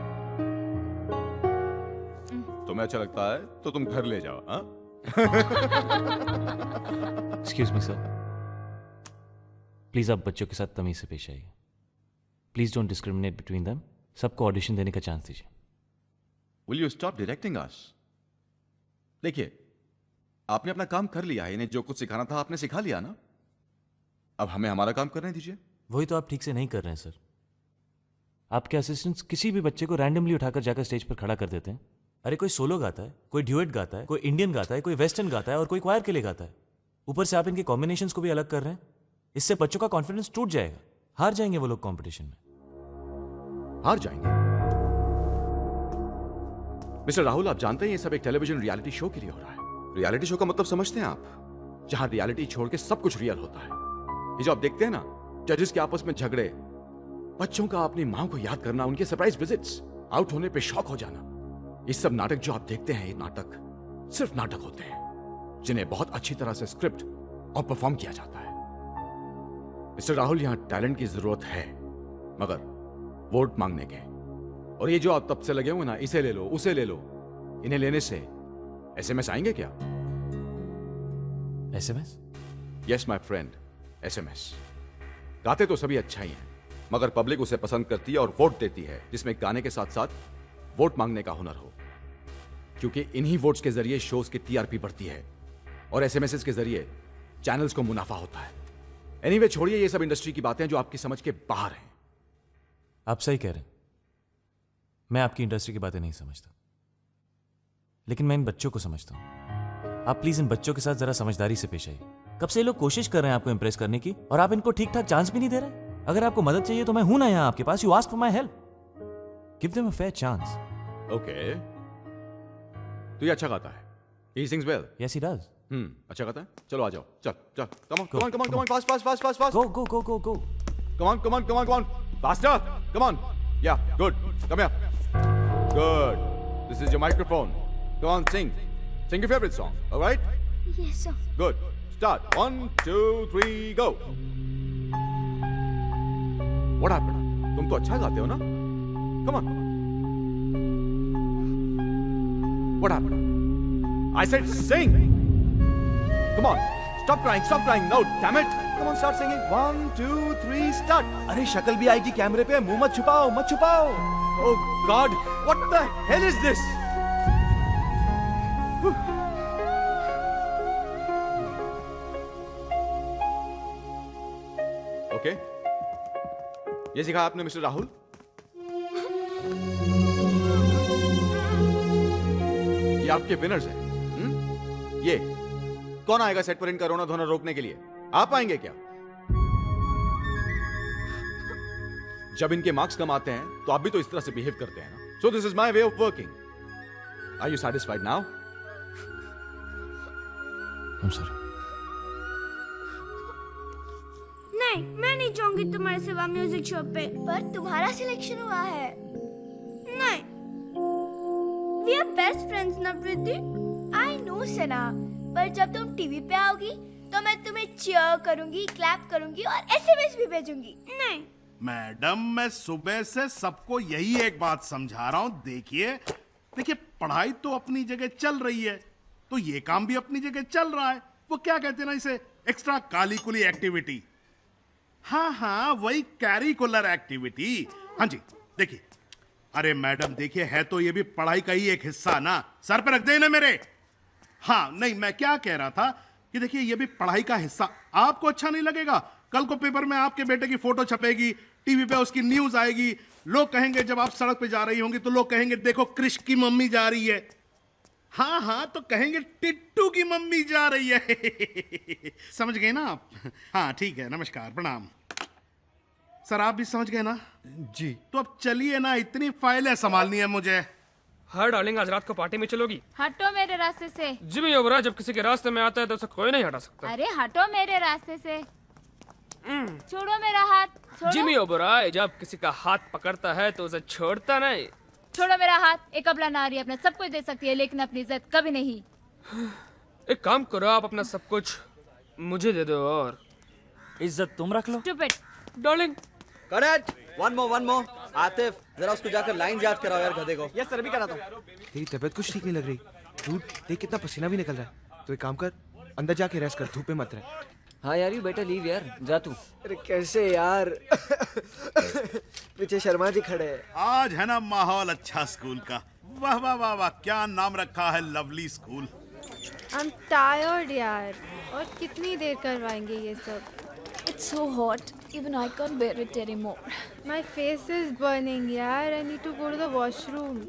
तुम्हें अच्छा लगता है तो तुम घर ले जाओ। हाँ? एक्सक्यूज मी सर, प्लीज आप बच्चों के साथ तमीज से पेश आइए। Please don't discriminate between them. सबको ऑडिशन देने का चांस दीजिए। Will you stop directing us? देखिए, आपने अपना काम कर लिया है, इन्हें जो कुछ सिखाना था आपने सिखा लिया ना। अब हमें हमारा काम करने दीजिए। वही तो आप ठीक से नहीं कर रहे हैं सर। आपके असिस्टेंट्स किसी भी बच्चे को रैंडमली उठाकर जाकर स्टेज पर खड़ा कर देते हैं। अरे कोई सोलो गाता है, कोई ड्यूएट गाता है, कोई इंडियन गाता है, कोई वेस्टर्न गाता है और कोई क्वायर के लिए गाता है। ऊपर से आप इनके कॉम्बिनेशंस को भी अलग कर रहे हैं। इससे बच्चों का कॉन्फिडेंस टूट जाएगा। हार जाएंगे वो लोग कंपटीशन में। हार जाएंगे? मिस्टर राहुल, आप जानते हैं ये सब एक टेलीविजन रियलिटी शो के लिए हो रहा है। रियलिटी शो का मतलब समझते हैं आप? जहां रियलिटी छोड़ के सब कुछ रियल होता है। ये जो आप देखते हैं ना, जजेस के आपस में झगड़े, बच्चों का अपनी मां को याद करना, उनके सरप्राइज विजिट्स, आउट होने पे शॉक हो जाना, ये सब नाटक जो आप देखते हैं, ये नाटक सिर्फ नाटक होते हैं जिन्हें बहुत अच्छी तरह से स्क्रिप्ट और परफॉर्म किया जाता है। मिस्टर राहुल, यहां टैलेंट की जरूरत है, मगर वोट मांगने के। और ये जो आप तब से लगे हुए ना, इसे ले लो उसे ले लो, इन्हें लेने से एसएमएस आएंगे क्या? SMS? Yes my friend, SMS. गाते तो सभी अच्छा ही हैं, मगर पब्लिक उसे पसंद करती है और वोट देती है जिसमें गाने के साथ साथ वोट मांगने का हुनर हो। क्योंकि इन्हीं वोट्स के जरिए शोज की टीआरपी बढ़ती है और एसएमएस के जरिए चैनल्स को मुनाफा होता है। एनीवे, छोड़िए ये सब इंडस्ट्री की बातें जो आपकी समझ के बाहर हैं। आप सही कह रहे हैं, मैं आपकी इंडस्ट्री की बातें नहीं समझता, लेकिन मैं इन बच्चों को समझता हूं। आप प्लीज इन बच्चों के साथ जरा समझदारी से पेश आइए। कब से ये लोग कोशिश कर रहे हैं आपको इंप्रेस करने की, और आप इनको ठीक ठाक चांस भी नहीं दे रहे। अगर आपको मदद चाहिए तो मैं हूं ना यहां आपके पास। You ask for my help, give them a fair chance. Okay, तो ये अच्छा गाता है। He sings well. Yes, he does. अच्छा गाता है। चलो आ जाओ, चल चल, come on, fast. Go. Come on, faster, come on. Yeah, good. Come here. Good. This is your microphone. Come on, sing your favorite song. All right? Yes, sir. Good. Start. 1, 2, 3, go. What happened? तुम तो अच्छा गाते हो ना? Come on. What happened? I said sing. Come on. Stop crying. No, damn it. Come on, start singing. 1, 2, 3, start. अरे शक्ल भी आएगी कैमरे पे, मुंह मत छुपाओ। Oh God, what the hell is this? Okay. ये सिखाया आपने मिस्टर राहुल? ये आपके विनर्स हैं। ये कौन आएगा सेट पर इनका रोना धोना रोकने के लिए? आप आएंगे क्या? जब इनके मार्क्स कम आते हैं तो आप भी तो इस तरह से बिहेव करते हैं ना। So this is my way of working. Are you satisfied now? I'm sorry. नहीं, मैं नहीं जाऊंगी तुम्हारे सिवा म्यूजिक शो पे। पर तुम्हारा सिलेक्शन हुआ है। नहीं, we are best friends ना प्रीति। I know सना, पर जब तुम टीवी पे आओगी तो मैं तुम्हें चीयर करूंगी, क्लैप करूंगी और एसएमएस भी भेजूंगी। नहीं मैडम, मैं सुबह से सबको यही एक बात समझा रहा हूं। देखिए, पढ़ाई तो अपनी जगह चल रही है, तो ये काम भी अपनी जगह चल रहा है। वो क्या कहते हैं ना, इसे एक्स्ट्रा कालिकुली एक्टिविटी। हाँ, वही कैरिकुलर एक्टिविटी। हाँ जी, देखिए। अरे मैडम देखिए, है तो ये भी पढ़ाई का ही एक हिस्सा ना। सर पे रख देना मेरे। हाँ, नहीं, मैं क्या कह रहा था कि देखिए, ये भी पढ़ाई का हिस्सा। आपको अच्छा नहीं लगेगा, कल को पेपर में आपके बेटे की फोटो छपेगी, टीवी पे उसकी न्यूज आएगी। लोग कहेंगे, जब आप सड़क पे जा रही होंगी तो लोग कहेंगे, देखो कृष की मम्मी जा रही है। हाँ, तो कहेंगे टिट्टू की मम्मी जा रही है। समझ गए ना आप? हाँ, ठीक है, नमस्कार, प्रणाम। सर, आप भी समझ गए ना? जी। तो अब चलिए ना, इतनी फाइलें संभालनी है मुझे। हाँ डार्लिंग, आज रात को पार्टी में चलोगी? हटो मेरे रास्ते से। जिमी ओबरा जब किसी के रास्ते में आता है तो उसे कोई नहीं हटा सकता। अरे हटो मेरे रास्ते से। छोड़ो मेरा हाथ। छोड़ो। जिमी ओबरा जब किसी का हाथ पकड़ता है तो उसे छोड़ता नहीं। छोड़ो मेरा हाथ। एक अबला नारी अपना सब कुछ दे सकती है लेकिन अपनी इज्जत कभी नहीं। एक काम करो, आप अपना सब कुछ मुझे दे दो और इज्जत तुम रख लो। Stupid. Darling. Correct. One more Atif, जरा उसको जाकर लाइन याद कराओ यार गधे को। यस सर, अभी कराता हूं। तेरी तबीयत कुछ ठीक नहीं लग रही। धूप देख कितना पसीना भी निकल रहा है। तो एक काम कर, अंदर जाके रेस्ट कर, धूप में मत रह। हाँ यार, यू बेटर लीव यार, जा तू। अरे कैसे यार पीछे शर्मा जी खड़े हैं। आज है ना माहौल अच्छा स्कूल का। वाह वाह वाह वाह, क्या नाम रखा है, लवली स्कूल। I'm tired यार, और कितनी देर करवाएंगे ये सब? It's so hot. Even I can't bear it anymore. My face is burning यार. I need to go to the washroom.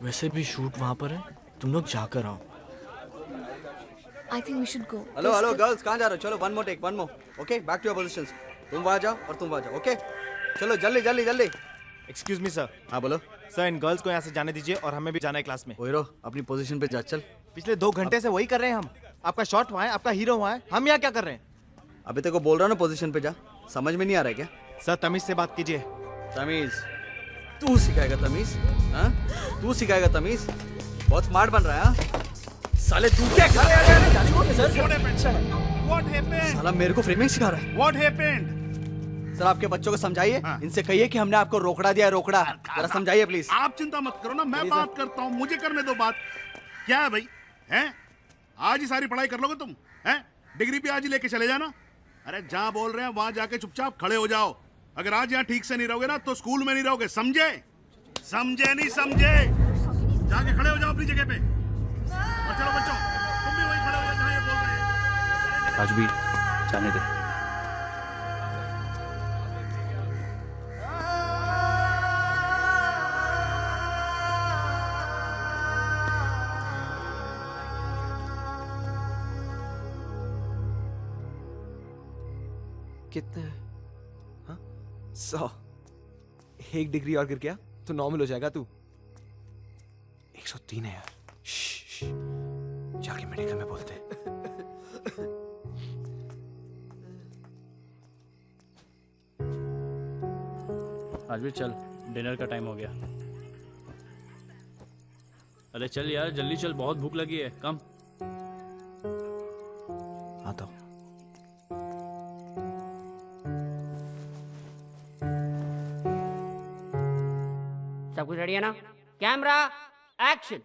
वैसे भी शूट वहाँ पर है, तुम लोग जाकर आओ। I think we should go. Hello hello girls, कहाँ जा रहे हो? चलो one more take, one more. Okay, back to your positions. तुम वहाँ जाओ और तुम वहाँ जाओ। ओके चलो जल्दी जल्दी जल्दी। Excuse me sir. हाँ बोलो सर, इन गर्ल्स को यहाँ से जाने दीजिए और हमें भी जाना है क्लास में। ओहिरो, अपनी पोजीशन पे जा। चल। पिछले 2 घंटे से वही कर रहे हैं हम। आपका शॉट वहाँ है, आपका हीरो वहाँ है, हम यहाँ क्या कर रहे हैं? अभी तेरे को बोल रहा हूँ ना, पोजीशन पे जा। समझ में नहीं आ रहा है क्या? सर तमीज से बात कीजिए। तमीज? तू सिखाएगा तमीज? हाँ, तू सिखाएगा तमीज? बहुत स्मार्ट बन रहा है। साले तू क्या कर रहा है? साला मेरे को फ्रेमिंग सिखा रहा है। What happened? सर आपके बच्चों को समझाइए, इनसे कहिए कि हमने आपको रोकड़ा दिया है, रोकड़ा। जरा समझाइए प्लीज। आप चिंता मत करो ना, मैं बात करता हूँ, मुझे करने दो बात। क्या है भाई, हैं? आज ही सारी पढ़ाई कर लोगे तुम? हैं? डिग्री भी आज ही लेके चले जाना। अरे जहाँ बोल रहे हैं वहां जाके चुपचाप खड़े हो जाओ। अगर आज यहाँ ठीक से नहीं रहोगे ना तो स्कूल में नहीं रहोगे, समझे? समझे नहीं समझे? जाके खड़े हो जाओ अपनी जगह पे। और चलो बच्चों, तुम भी वहीं खड़े हो जाओ जहाँ ये बोल रहे हैं। आज भी जाने दे। कितने? हाँ? 100। 1 डिग्री और गिर गया तो नॉर्मल हो जाएगा तू। 103 है यार। जाके मेडिकल में बोलते हैं। आज भी चल, डिनर का टाइम हो गया। अरे चल यार, जल्दी चल, बहुत भूख लगी है। कम। आता हूँ। सब कुछ रेडी है ना? Camera action.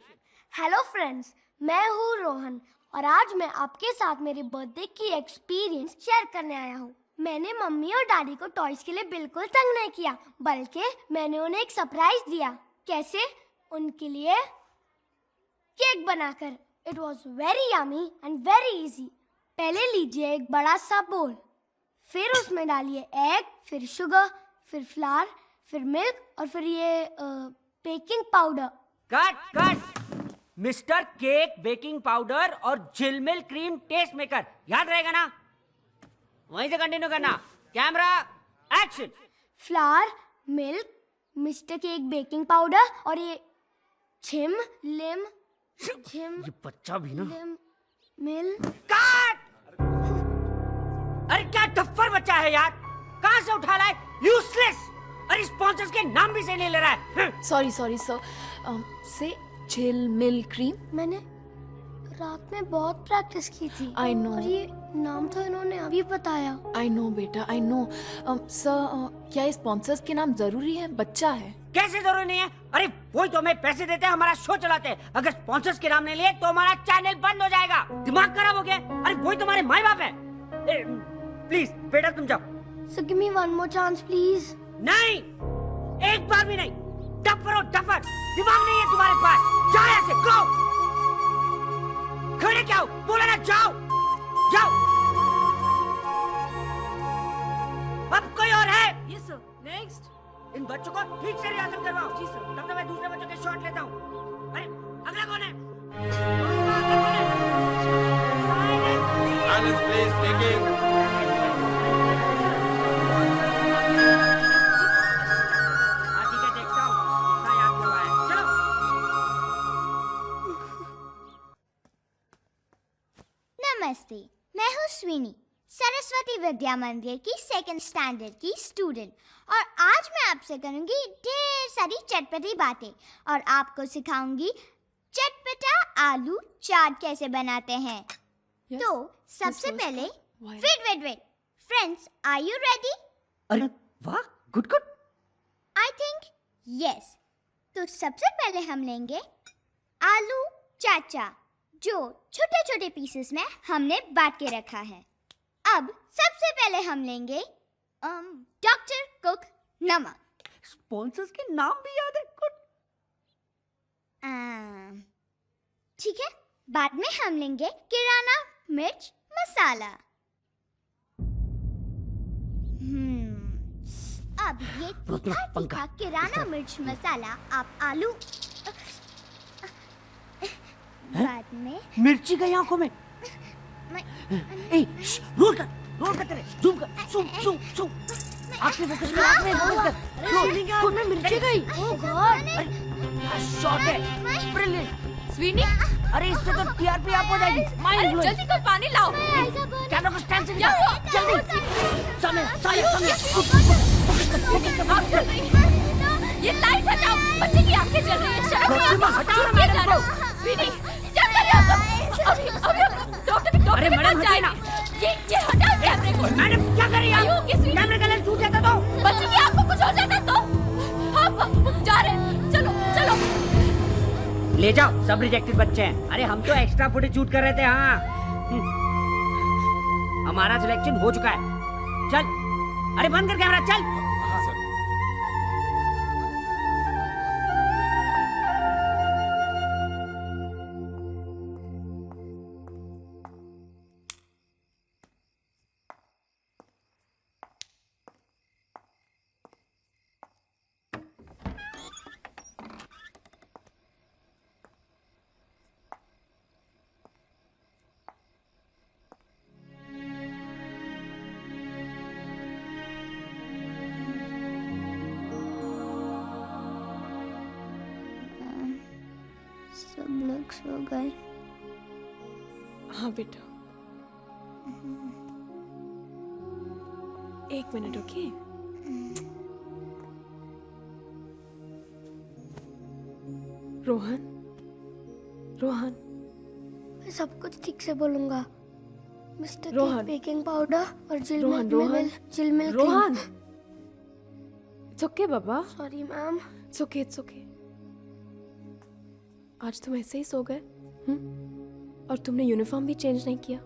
हेलो फ्रेंड्स, मैं हूँ रोहन और आज मैं आपके साथ मेरे बर्थडे की एक्सपीरियंस शेयर करने आया हूँ। मैंने मम्मी और डैडी को टॉयज के लिए बिल्कुल तंग नहीं किया, बल्कि मैंने उन्हें एक सरप्राइज दिया। कैसे? उनके लिए केक बनाकर। It was very yummy and very easy. पहले लीजिए एक बड़ा सा बोल, फिर उसमें डालिए एग, फिर शुगर, फिर फ्लावर, फिर मिल्क और फिर ये baking powder. Cut cut. Mister cake, baking powder और झिलमिल क्रीम टेस्ट मेकर, याद रहेगा ना? वहीं से कंटिन्यू करना। Camera action. Flower, milk, mister cake, baking powder और ये छिम लिम छिम। ये बच्चा भी ना। लिम मिल। कट। अरे क्या डफर बच्चा है यार, कहाँ से उठा लाए? यूजलेस। अरे स्पॉन्सर्स के नाम भी से नहीं ले रहा है। Sorry sorry sir. से झिलमिल क्रीम। मैंने रात में बहुत प्रैक्टिस की थी। I know. और ये नाम तो इन्होंने अभी बताया। आई नो बेटा, आई नो। सर, क्या स्पॉन्सर्स के नाम जरूरी है? बच्चा है। कैसे जरूरी नहीं है? अरे वही तो हमें पैसे देते हैं, हमारा शो चलाते हैं। अगर स्पॉन्सर्स के नाम नहीं लिए तो हमारा चैनल बंद हो जाएगा। दिमाग खराब हो गया? अरे वही तुम्हारे माँ बाप है। प्लीज बेटा तुम जाओ। So give me one more chance please. नहीं, एक बार भी नहीं। डफर हो डफर, दिमाग नहीं है तुम्हारे पास। जाओ यहाँ से, गो। खड़े क्या हो? बोला ना जाओ जाओ। अब कोई और है? Yes sir. नेक्स्ट। इन बच्चों को ठीक से रिहर्सल करवाओ। जी सर। तब तक मैं दूसरे बच्चों के शॉट लेता हूँ। अरे अगला कौन है? Silence please, taking. हाँ ठीक है, देखता हूँ कितना याद करवाया है। चलो स्वीनी, सरस्वती विद्या मंदिर की 2nd स्टैंडर्ड की स्टूडेंट, और आज मैं आपसे करूंगी ढेर सारी चटपटी बातें और आपको सिखाऊंगी चटपटा आलू चाट कैसे बनाते हैं। तो सबसे पहले wait friends, are you ready? अरे वाह, good good. I think yes. तो सबसे पहले हम लेंगे आलू चाचा, जो छोटे छोटे पीसेस में हमने बांट के रखा है। अब सबसे पहले हम लेंगे डॉक्टर कुक नमक। स्पॉन्सर्स के नाम भी याद है, गुड। ठीक है, बाद में हम लेंगे किराना मिर्च मसाला। अब ये तीखा किराना मिर्च मसाला आप आलू बाद में मिर्ची गई आंखों में। रोल कर तेरे, जूम कर। आंखें फोकस कर, आंखें फोकस कर। स्वीनी के आंख में मिर्ची गई। ओह गॉड, शॉट है, ब्रिलियंट। स्वीनी, अरे इस पे तो टीआरपी आप हो जाएगी। अरे जल्दी कोई पानी लाओ। कैमरा को स्टैंड से क्या हुआ? जल्दी। सामने। ये लाइट हटाओ, बच्चे की आंखें जल रही है। हटाओ मैडम को। स्वीनी, क्या कर रहे हो आप? अभी डॉक्टर के पास जाएंगे। ये हटाओ कैमरे को। मैडम क्या कर रही हैं आप? कैमरे का लेंस टूट जाता तो बच्चे की आंख को कुछ हो जाता तो हम जा रहे हैं। चलो ले जाओ, सब रिजेक्टेड बच्चे हैं। अरे हम तो एक्स्ट्रा फुटेज शूट कर रहे थे। हाँ, हमारा सिलेक्शन हो चुका है। चल, अरे बंद कर कैमरा, चल। हाँ सर। सब लोग सो गए। हाँ बेटा, 1 मिनट, ओके? रोहन, मैं सब कुछ ठीक से बोलूंगा। मिस्टर रोहन। बेकिंग पाउडर और जिल रोहन, मिल्क रोहन। जिल milk Rohan, it's okay Baba. Sorry ma'am. It's okay. आज तुम ऐसे ही सो गए? और तुमने यूनिफॉर्म भी चेंज नहीं किया?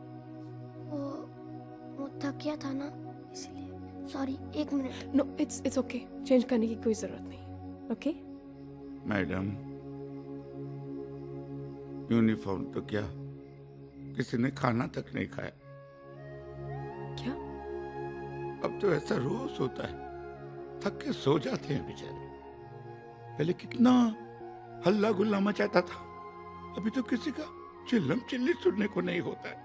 वो थक गया था ना, इसलिए। सॉरी, 1 मिनट। No, it's okay. चेंज करने की कोई जरूरत नहीं, ओके? मैडम, यूनिफॉर्म तो क्या, किसी ने खाना तक नहीं खाया। क्या? अब तो ऐसा रोज होता है, थक के सो जाते हैं बेचारे। पहले कितना हल्ला गुल्ला मचाता था, अभी तो किसी का चिल्लम चिल्ली सुनने को नहीं होता है।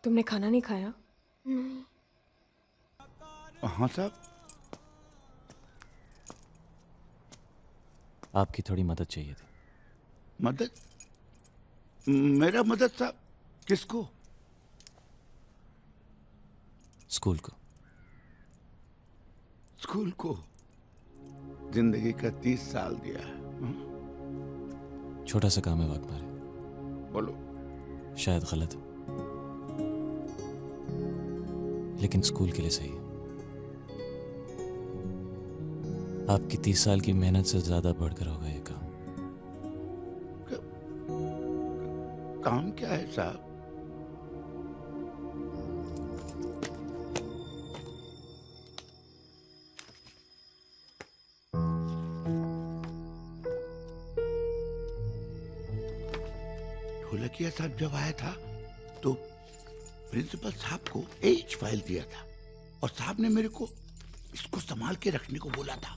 तुमने खाना नहीं खाया? नहीं। हाँ साहब। आपकी थोड़ी मदद चाहिए थी। मदद? मेरा मदद साहब? किसको? स्कूल को। स्कूल को जिंदगी का 30 साल दिया है। छोटा सा काम है वाक मारे। बोलो। शायद गलत है, लेकिन स्कूल के लिए सही है। आपकी 30 साल की मेहनत से ज्यादा बढ़कर होगा ये काम। काम क्या है साहब? ढोलकिया साहब जब आया था तो प्रिंसिपल साहब को एच फाइल दिया था और साहब ने मेरे को इसको संभाल के रखने को बोला था।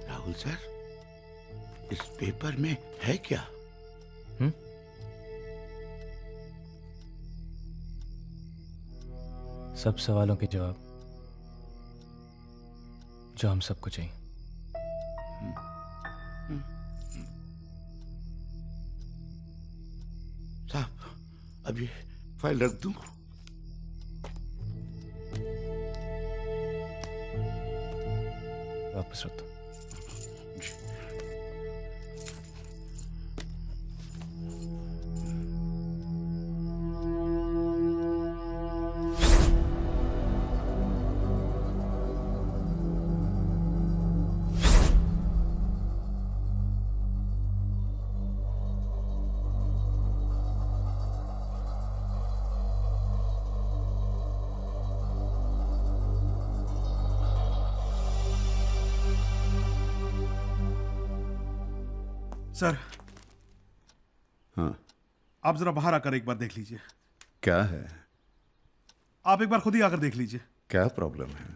राहुल सर, इस पेपर में है क्या? सब सवालों के जवाब जो हम सबको चाहिए। साहब अभी फाइल रख दूं? वापस रख दो। सर, हाँ आप जरा बाहर आकर एक बार देख लीजिए। क्या है? आप एक बार खुद ही आकर देख लीजिए। क्या प्रॉब्लम है?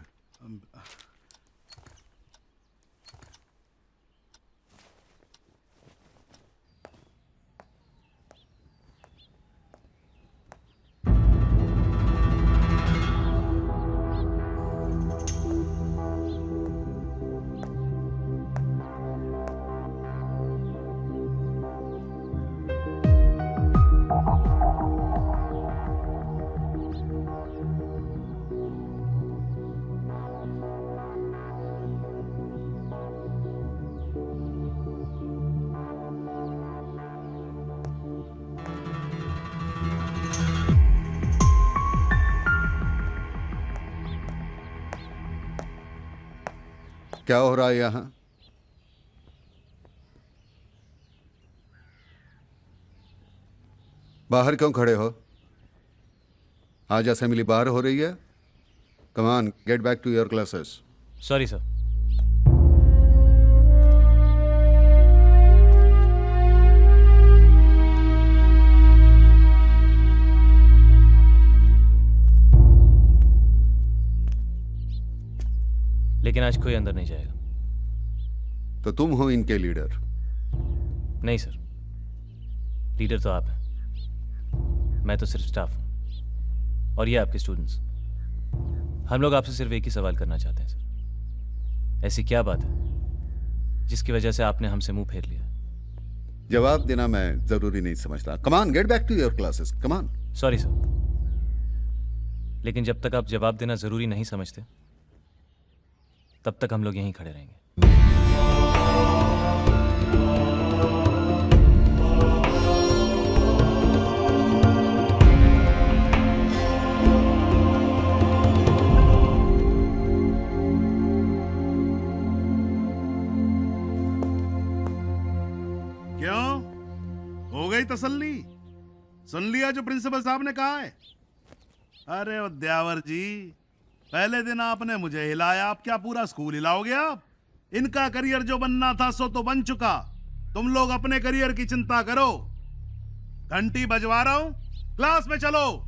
क्या हो रहा है यहां? बाहर क्यों खड़े हो? आज असेंबली बाहर हो रही है। Come on, get back to your classes. Sorry sir. लेकिन आज कोई अंदर नहीं जाएगा। तो तुम हो इनके लीडर? नहीं सर, लीडर तो आप हैं, मैं तो सिर्फ स्टाफ हूं। और ये आपके स्टूडेंट्स। हम लोग आपसे सिर्फ एक ही सवाल करना चाहते हैं सर। ऐसी क्या बात है जिसकी वजह से आपने हमसे मुंह फेर लिया? जवाब देना मैं जरूरी नहीं समझता। Come on, get back to your classes. Come on. Sorry sir, लेकिन जब तक आप जवाब देना जरूरी नहीं समझते तब तक हम लोग यहीं खड़े रहेंगे। क्यों, हो गई तसल्ली? सुन लिया जो प्रिंसिपल साहब ने कहा है? अरे उद्यावर जी, पहले दिन आपने मुझे हिलाया, आप क्या पूरा स्कूल हिलाओगे आप? इनका करियर जो बनना था सो तो बन चुका। तुम लोग अपने करियर की चिंता करो। घंटी बजवा रहा हूं, क्लास में चलो।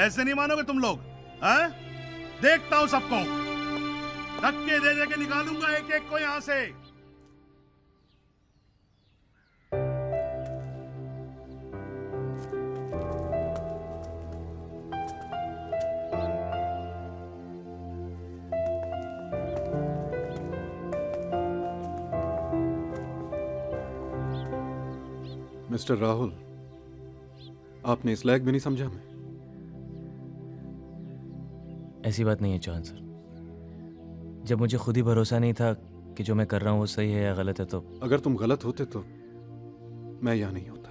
ऐसे नहीं मानोगे तुम लोग, हैं? देखता हूं सबको, धक्के दे दे के निकालूंगा एक एक को यहां से। मिस्टर राहुल, आपने इस लायक भी नहीं समझा मैं। ऐसी बात नहीं है चौहान सर। जब मुझे खुद ही भरोसा नहीं था कि जो मैं कर रहा हूँ वो सही है या गलत है, तो अगर तुम गलत होते तो मैं यहाँ नहीं होता।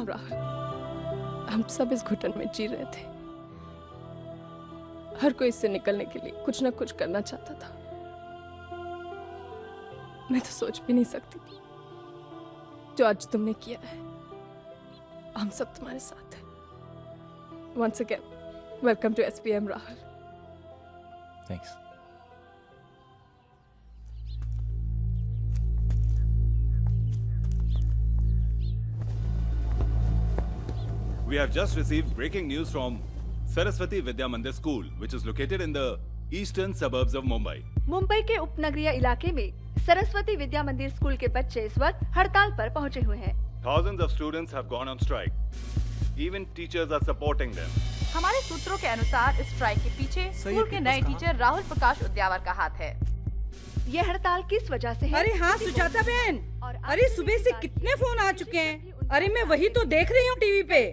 हाँ राहुल, हम सब इस घुटन में जी रहे थे। हर कोई इससे निकलने के लिए कुछ ना कुछ करना चाहता था। मैं तो सोच भी नहीं सकती थी जो आज तुमने किया है। हम सब तुम्हारे साथ हैं। Once again, welcome to SPM, Rahul. Thanks. We have just received breaking news from Saraswati Vidya Mandir School, which is located in the eastern suburbs of Mumbai. Mumbai के उपनगरीय इलाके में सरस्वती विद्या मंदिर स्कूल के बच्चे इस वक्त हड़ताल पर पहुंचे हुए हैं। Thousands of students have gone on strike. Even teachers are supporting them. हमारे सूत्रों के अनुसार इस स्ट्राइक के पीछे स्कूल के नए टीचर राहुल प्रकाश उद्यावर का हाथ है। ये हड़ताल किस वजह से है? अरे हाँ सुजाता बहन, अरे सुबह से कितने फोन आ चुके हैं। अरे मैं वही तो देख रही हूँ टीवी पे।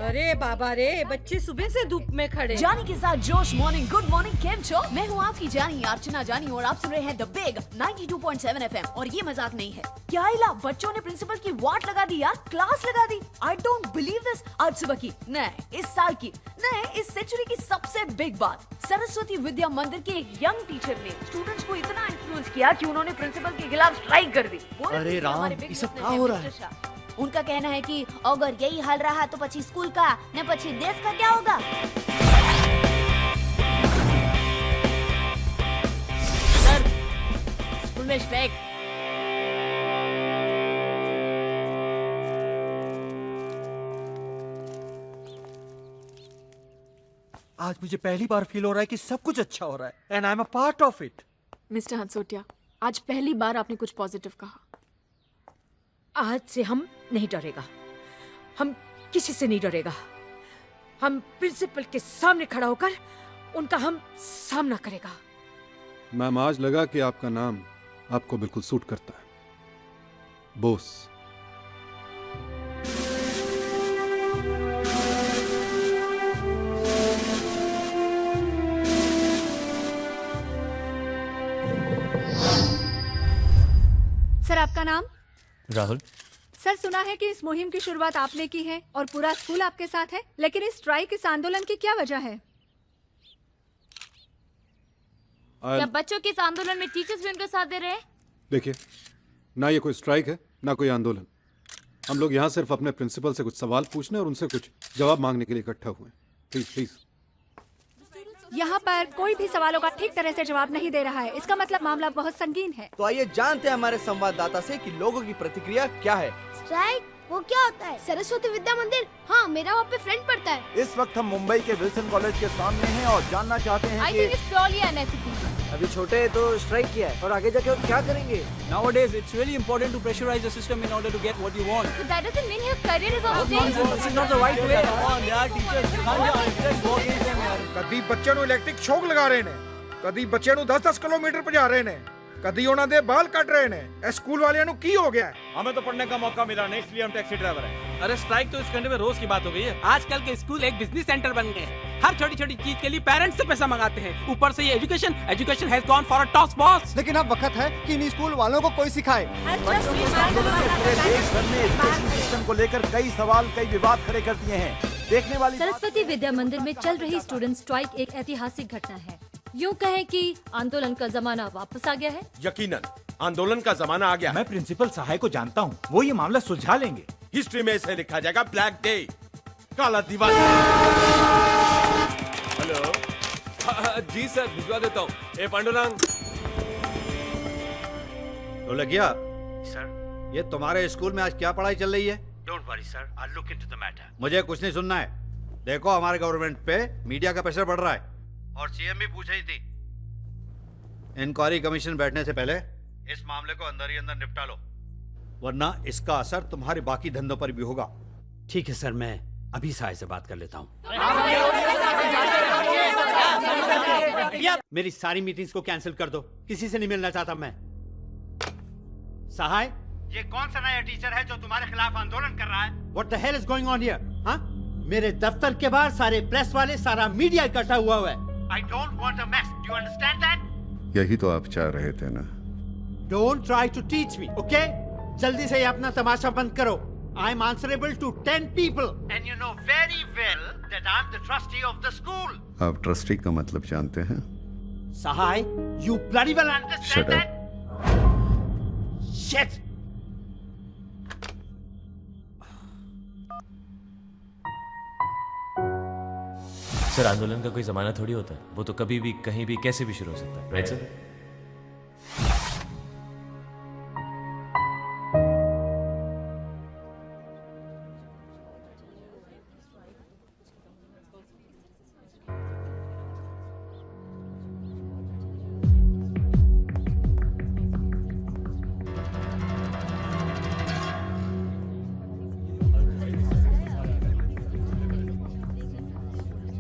अरे बाबा रे, बच्चे सुबह से धूप में खड़े। जानी के साथ जोश मॉर्निंग। गुड मॉर्निंग, केम छो? मैं हूँ आपकी जानी अर्चना जानी और आप सुन रहे हैं द बिग 92.7 FM। और ये मजाक नहीं है। क्या इला बच्चों ने प्रिंसिपल की वाट लगा दी यार, क्लास लगा दी। I don't believe this. आज सुबह की नहीं, इस साल की नहीं, इस सेंचुरी की सबसे बिग बात, सरस्वती विद्या मंदिर के एक यंग टीचर ने स्टूडेंट्स को इतना इन्फ्लुएंस किया कि उन्होंने प्रिंसिपल के खिलाफ स्ट्राइक कर दी। अरे राम, ये सब क्या हो रहा है? उनका कहना है कि अगर यही हाल रहा तो पची स्कूल का न पची देश का क्या होगा। सर, स्कूल में स्ट्राइक। आज मुझे पहली बार फील हो रहा है कि सब कुछ अच्छा हो रहा है and I am a part of it. Mister Hansotia, आज पहली बार आपने कुछ पॉजिटिव कहा। आज से हम नहीं डरेगा, हम किसी से नहीं डरेगा। हम प्रिंसिपल के सामने खड़ा होकर उनका हम सामना करेगा। मैम, आज लगा कि आपका नाम आपको बिल्कुल सूट करता है, बोस। सर, आपका नाम? राहुल। सर, सुना है कि इस मुहिम की शुरुआत आपने की है और पूरा स्कूल आपके साथ है, लेकिन इस स्ट्राइक, इस आंदोलन की क्या वजह है? क्या बच्चों के इस आंदोलन में टीचर्स भी उनका साथ दे रहे हैं? देखिए, ना ये कोई स्ट्राइक है ना कोई आंदोलन। हम लोग यहाँ सिर्फ अपने प्रिंसिपल से कुछ सवाल पूछने और उनसे कुछ जवाब मांगने के लिए इकट्ठा हुए हैं। Please please. यहाँ पर कोई भी सवालों का ठीक तरह से जवाब नहीं दे रहा है। इसका मतलब मामला बहुत संगीन है। तो आइए जानते हैं हमारे संवाददाता से कि लोगों की प्रतिक्रिया क्या है। स्ट्राइक वो क्या होता है? सरस्वती विद्या मंदिर? हाँ, मेरा वहाँ पे फ्रेंड पढ़ता है। इस वक्त हम मुंबई के विल्सन कॉलेज के सामने हैं और जानना चाहते हैं कि अभी छोटे हैं तो स्ट्राइक किया है और आगे जाके और क्या करेंगे? Nowadays it's really important to pressurize the system in order to get what you want. But that doesn't mean your career is on stake. This is not the right way. Come on यार, teachers कदी बच्चे ਨੂੰ electric shock ਲਗਾ ਰਹੇ ਨੇ, ਕਦੀ ਬੱਚੇ ਨੂੰ 10-10 ਕਿਲੋਮੀਟਰ ਭਜਾ ਰਹੇ ਨੇ, कदी ਉਹਨਾਂ ਦੇ ਬਾਲ ਕੱਟ ਰਹੇ ਨੇ। ਇਹ ਸਕੂਲ ਵਾਲਿਆਂ ਨੂੰ ਕੀ ਹੋ ਗਿਆ है? हमें तो पढ़ने का मौका मिला नहीं, इसलिए हम टैक्सी ड्राइवर हैं। अरे स्ट्राइक तो इस कंट्री में रोज की बात हो गई है। आजकल के स्कूल एक बिजनेस सेंटर बन गए हैं। हर छोटी छोटी चीज के लिए पेरेंट्स से पैसा मंगाते हैं, ऊपर से ये education has gone for a top boss. लेकिन अब वक्त है कि इन स्कूल वालों को कोई सिखाए। पूरे देश भर में एजुकेशन सिस्टम को लेकर कई सवाल, कई विवाद खड़े कर दिए हैं। देखने वाली सरस्वती विद्या मंदिर में चल रही स्टूडेंट स्ट्राइक एक ऐतिहासिक घटना है। यूँ कहें कि आंदोलन का जमाना वापस आ गया है। यकीनन आंदोलन का जमाना आ गया। मैं प्रिंसिपल सहाय को जानता हूँ, वो ये मामला सुलझा लेंगे। हिस्ट्री में इसे लिखा जाएगा ब्लैक डे, काला दिवस। हेलो जी सर, भिजवा देता हूँ। ए पांडुरंग। तो लगिया सर, ये तुम्हारे स्कूल में आज क्या पढ़ाई चल रही है? Don't worry sir, I look into the matter. मुझे कुछ नहीं सुनना है। देखो, हमारे गवर्नमेंट पे मीडिया का प्रेशर बढ़ रहा है और सीएम भी पूछ रही थी। इंक्वायरी कमीशन बैठने से पहले इस मामले को अंदर ही अंदर निपटा लो, वरना इसका असर तुम्हारे बाकी धंधों पर भी होगा। ठीक है सर, मैं अभी साय से बात कर लेता हूँ। मेरी सारी मीटिंग्स को कैंसिल कर दो, किसी से नहीं मिलना चाहता मैं। सहाय, ये कौन सा नया टीचर है जो तुम्हारे खिलाफ आंदोलन कर रहा है? What the hell is going on here? हाँ? मेरे दफ्तर के बाहर सारे प्रेस वाले, सारा मीडिया इकट्ठा हुआ है। I don't want a mess. Do you understand that? यही तो आप चाह रहे थे ना? Don't try to teach me, okay? जल्दी से ये अपना तमाशा बंद करो। I'm answerable to 10 people. And you know very well that I'm the trustee of the school. आप ट्रस्टी का मतलब जानते हैं? Sahai, you bloody well understand Shut up. that? Shit! Sir आंदोलन का कोई जमाना थोड़ी होता है, वो तो कभी भी कहीं भी कैसे भी शुरू हो सकता है, राइट सर?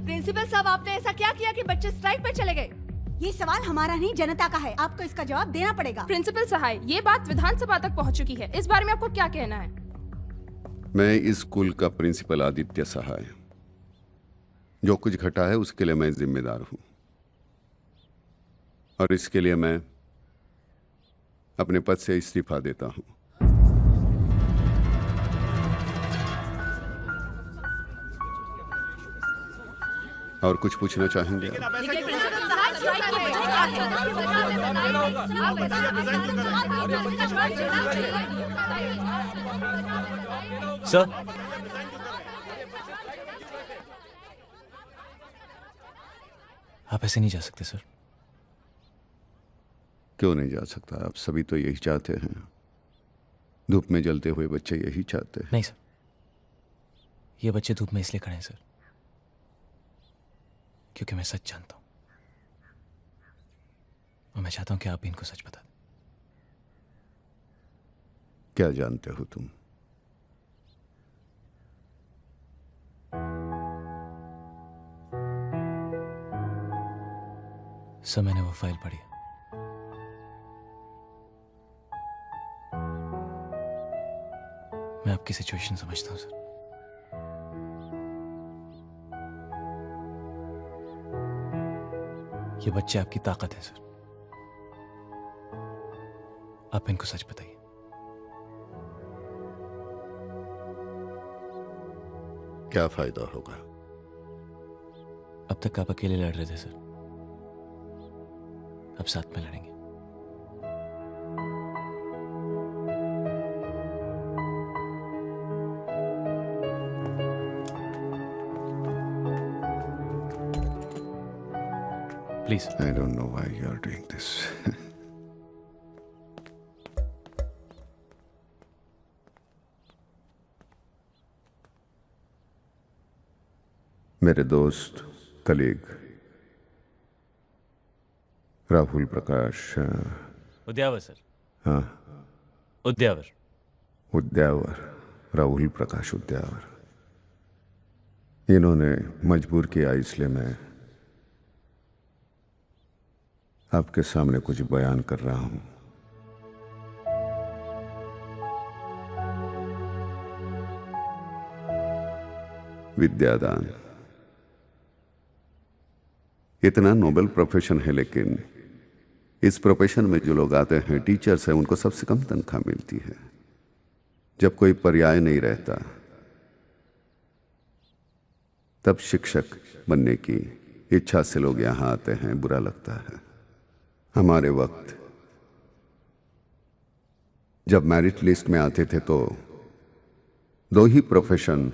प्रिंसिपल साहब, आपने ऐसा क्या किया कि बच्चे स्ट्राइक पे चले गए? ये सवाल हमारा नहीं, जनता का है। आपको इसका जवाब देना पड़ेगा। प्रिंसिपल सहाय, ये बात विधानसभा तक पहुंच चुकी है। इस बारे में आपको क्या कहना है? मैं इस स्कूल का प्रिंसिपल आदित्य सहाय, जो कुछ घटा है उसके लिए मैं जिम्मेदार हूं, और इसके लिए मैं अपने पद से इस्तीफा देता हूं। और कुछ पूछना चाहेंगे? सर, आप ऐसे नहीं जा सकते सर। क्यों नहीं जा सकता? आप सभी तो यही चाहते हैं। धूप में जलते हुए बच्चे यही चाहते हैं। नहीं सर, ये बच्चे धूप में इसलिए खड़े हैं सर क्योंकि मैं सच जानता हूं, और मैं चाहता हूं कि आप भी इनको सच बता दें। क्या जानते हो तुम? सर, मैंने वो फाइल पढ़ी। मैं आपकी सिचुएशन समझता हूं सर। ये बच्चे आपकी ताकत है सर। आप इनको सच बताइए। क्या फायदा होगा? अब तक आप अकेले लड़ रहे थे सर, अब साथ में लड़ेंगे। Please. I don't know why you are doing this. मेरे दोस्त, कलीग राहुल प्रकाश उद्यावर सर। हाँ, उद्यावर। उद्यावर, राहुल प्रकाश उद्यावर। इन्होंने मजबूर किया, इसलिए मैं आपके सामने कुछ बयान कर रहा हूं। विद्यादान इतना नोबेल प्रोफेशन है, लेकिन इस प्रोफेशन में जो लोग आते हैं, टीचर्स हैं, उनको सबसे कम तनख्वाह मिलती है। जब कोई पर्याय नहीं रहता, तब शिक्षक बनने की इच्छा से लोग यहां आते हैं। बुरा लगता है। हमारे वक्त जब मेरिट लिस्ट में आते थे तो 2 ही प्रोफेशन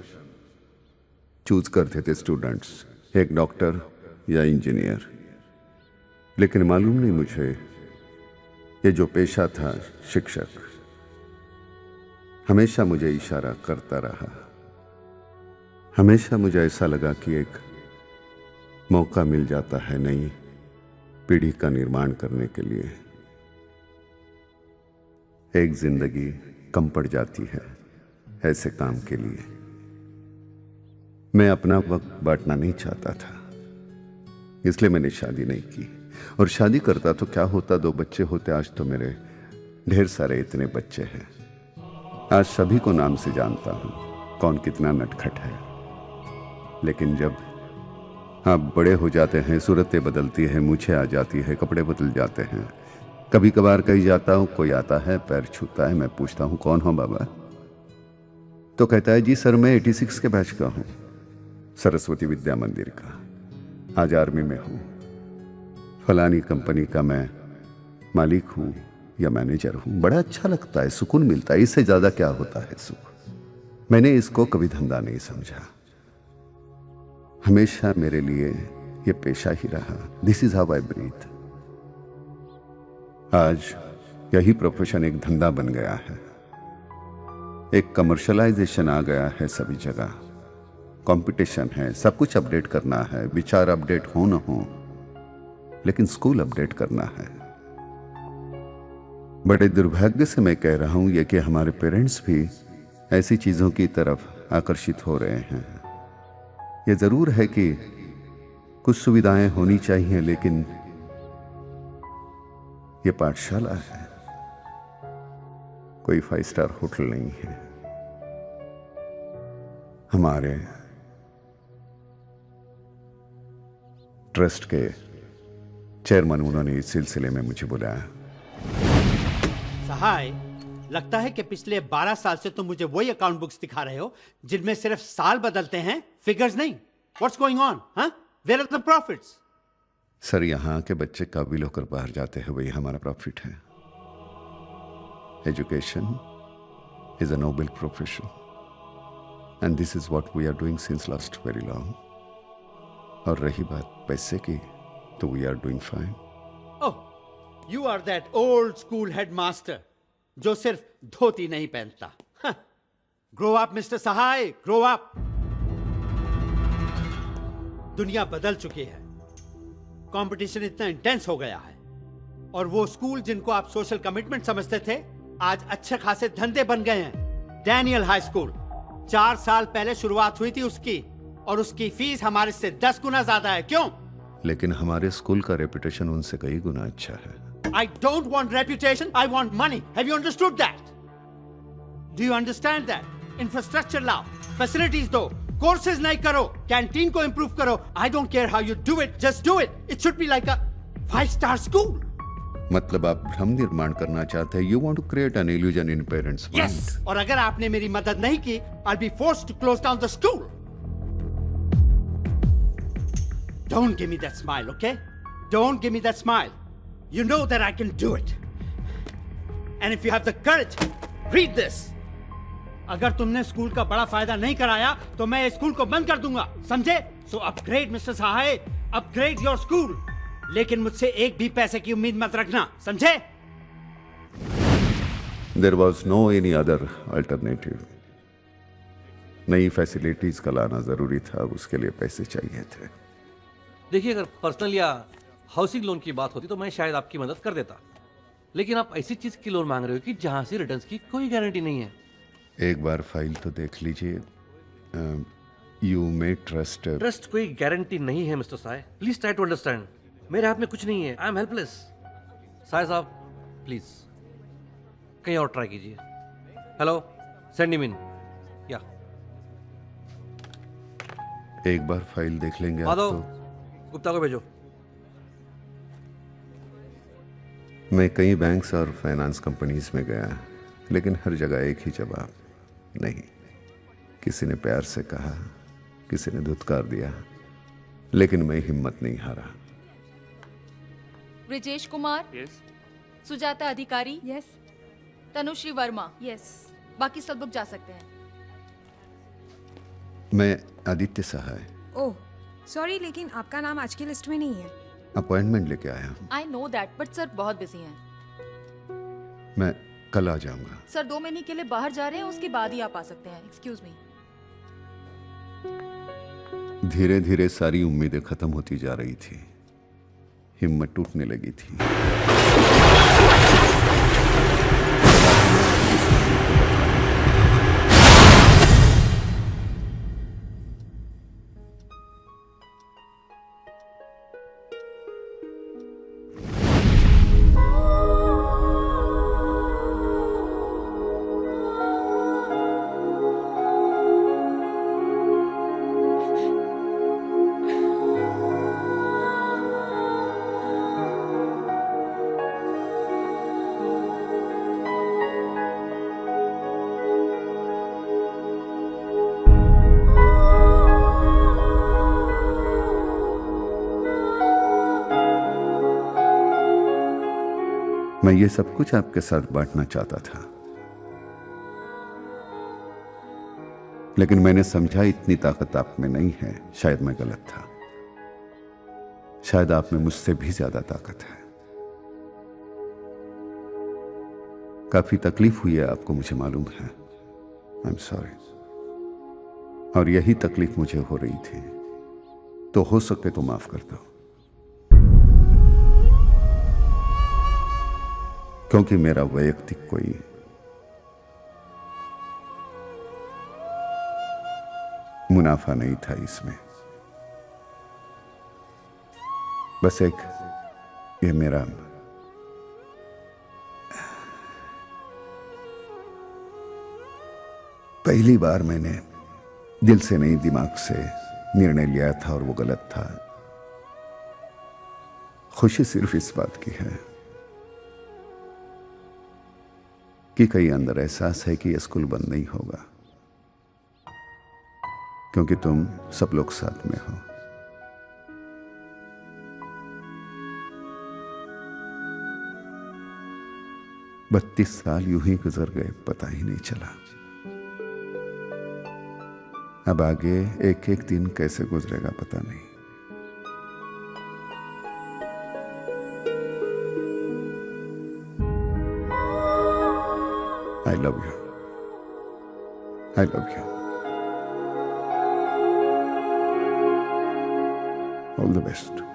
चूज करते थे स्टूडेंट्स, एक डॉक्टर या इंजीनियर। लेकिन मालूम नहीं मुझे, ये जो पेशा था शिक्षक, हमेशा मुझे इशारा करता रहा। हमेशा मुझे ऐसा लगा कि एक मौका मिल जाता है नई पीढ़ी का निर्माण करने के लिए। एक जिंदगी कम पड़ जाती है ऐसे काम के लिए। मैं अपना वक्त बांटना नहीं चाहता था, इसलिए मैंने शादी नहीं की। और शादी करता तो क्या होता, 2 बच्चे होते। आज तो मेरे ढेर सारे इतने बच्चे हैं। आज सभी को नाम से जानता हूं, कौन कितना नटखट है। लेकिन जब आप बड़े हो जाते हैं, सूरतें बदलती हैं, मूछें आ जाती है, कपड़े बदल जाते हैं। कभी कभार कहीं जाता हूं, कोई आता है, पैर छूता है, मैं पूछता हूं कौन हो बाबा, तो कहता है जी सर मैं 86 के बैच का हूं, सरस्वती विद्या मंदिर का, आज आर्मी में हूं, फलानी कंपनी का मैं मालिक हूं या मैनेजर हूं। बड़ा अच्छा लगता है, सुकून मिलता है, इससे ज्यादा क्या होता है सुख। मैंने इसको कभी धंधा नहीं समझा, हमेशा मेरे लिए ये पेशा ही रहा। This is how I breathe. आज यही प्रोफेशन एक धंधा बन गया है, एक कमर्शलाइजेशन आ गया है सभी जगह, कंपटीशन है, सब कुछ अपडेट करना है, विचार अपडेट हो न हो, लेकिन स्कूल अपडेट करना है। बड़े दुर्भाग्य से मैं कह रहा हूं ये कि हमारे पेरेंट्स भी ऐसी चीजों की तरफ आकर्षित हो रहे हैं। ये जरूर है कि कुछ सुविधाएं होनी चाहिए, लेकिन ये पाठशाला है, कोई 5 स्टार होटल नहीं है। हमारे ट्रस्ट के चेयरमैन उन्होंने इस सिलसिले में मुझे बुलाया। सहाय, लगता है कि पिछले 12 साल से तुम मुझे वही अकाउंट बुक्स दिखा रहे हो जिनमें सिर्फ साल बदलते हैं, फिगर्स नहीं। What's going on? Where are the profits? Sir, यहां के बच्चे काबिल होकर बाहर जाते हैं, वही हमारा प्रॉफिट है। Education is a noble profession and this is what we are doing since last very long. और रही बात पैसे की, तो we are doing fine. Oh, you are that old school headmaster जो सिर्फ धोती नहीं पहनता। Grow up mister Sahay, grow up. दुनिया बदल चुकी है, कंपटीशन इतना इंटेंस हो गया है, और वो स्कूल जिनको आप सोशल कमिटमेंट समझते थे आज अच्छे खासे धंधे बन गए हैं। डैनियल हाई स्कूल 4 साल पहले शुरुआत हुई थी उसकी, और उसकी फीस हमारे से 10 गुना ज्यादा है। क्यों? लेकिन हमारे स्कूल का रेपुटेशन उनसे कई गुना अच्छा है। I don't want reputation, I want money. Have you understood that? Do you understand that? Infrastructure लाओ, facilities दो, courses नहीं करो, canteen को improve करो. I don't care how you do it, just do it. It should be like a 5-star school. मतलब आप भ्रम निर्माण करना चाहते हैं। You want to create an illusion in parents' mind. Yes. और अगर आपने मेरी मदद नहीं की, I'll be forced to close down the school. Don't give me that smile, okay? Don't give me that smile. You know that I can do it. And if you have the courage, read this. अगर तुमने school का बड़ा फायदा नहीं कराया तो मैं इस स्कूल को बंद कर दूंगा, समझे? So upgrade mister Sahay, upgrade your school. लेकिन मुझसे एक भी पैसे की उम्मीद मत रखना, समझे? There was no any other alternative. नई फैसिलिटीज का लाना जरूरी था, उसके लिए पैसे चाहिए थे। देखिए, अगर पर्सनल या हाउसिंग लोन की बात होती तो मैं शायद आपकी मदद कर देता, लेकिन आप ऐसी चीज की लोन मांग रहे हो कि जहां से रिटर्न्स की कोई गारंटी नहीं है। एक बार फाइल तो देख लीजिए। You may trust. ट्रस्ट कोई गारंटी नहीं है mister Sahay, please try to understand. मेरे हाथ में कुछ नहीं है, आई एम हेल्पलेस। साय साहब प्लीज कहीं और ट्राई कीजिए। Hello, send him in. या एक बार फाइल देख लेंगे आप माधव, तो। गुप्ता को भेजो। मैं कई बैंक्स और फाइनेंस कंपनीज में गया, लेकिन हर जगह एक ही जवाब, नहीं। किसी ने प्यार से कहा, किसी ने धुतकार दिया, लेकिन मैं हिम्मत नहीं हारा। ब्रिजेश कुमार, यस। सुजाता अधिकारी, यस। तनुश्री वर्मा, यस। बाकी सब लोग जा सकते हैं। मैं आदित्य सहाय। ओह सॉरी, लेकिन आपका नाम आज की लिस्ट में नहीं है। अपॉइंटमेंट लेके आया हूँ। I know that, but sir बहुत बिजी हैं। मैं कल आ जाऊंगा। सर 2 महीने के लिए बाहर जा रहे हैं, उसके बाद ही आप आ सकते हैं। Excuse me. धीरे धीरे सारी उम्मीदें खत्म होती जा रही थी, हिम्मत टूटने लगी थी। मैं ये सब कुछ आपके साथ बांटना चाहता था, लेकिन मैंने समझा इतनी ताकत आप में नहीं है। शायद मैं गलत था, शायद आप में मुझसे भी ज्यादा ताकत है। काफी तकलीफ हुई है आपको, मुझे मालूम है। I am sorry. और यही तकलीफ मुझे हो रही थी, तो हो सके तो माफ कर दो, क्योंकि मेरा वैयक्तिक कोई मुनाफा नहीं था इसमें। बस एक ये मेरा पहली बार मैंने दिल से नहीं दिमाग से निर्णय लिया था और वो गलत था। खुशी सिर्फ इस बात की है कि कहीं अंदर एहसास है कि यह स्कूल बंद नहीं होगा, क्योंकि तुम सब लोग साथ में हो। बत्तीस साल यूं ही गुजर गए, पता ही नहीं चला। अब आगे एक एक दिन कैसे गुजरेगा पता नहीं। I love you. I love you. All the best.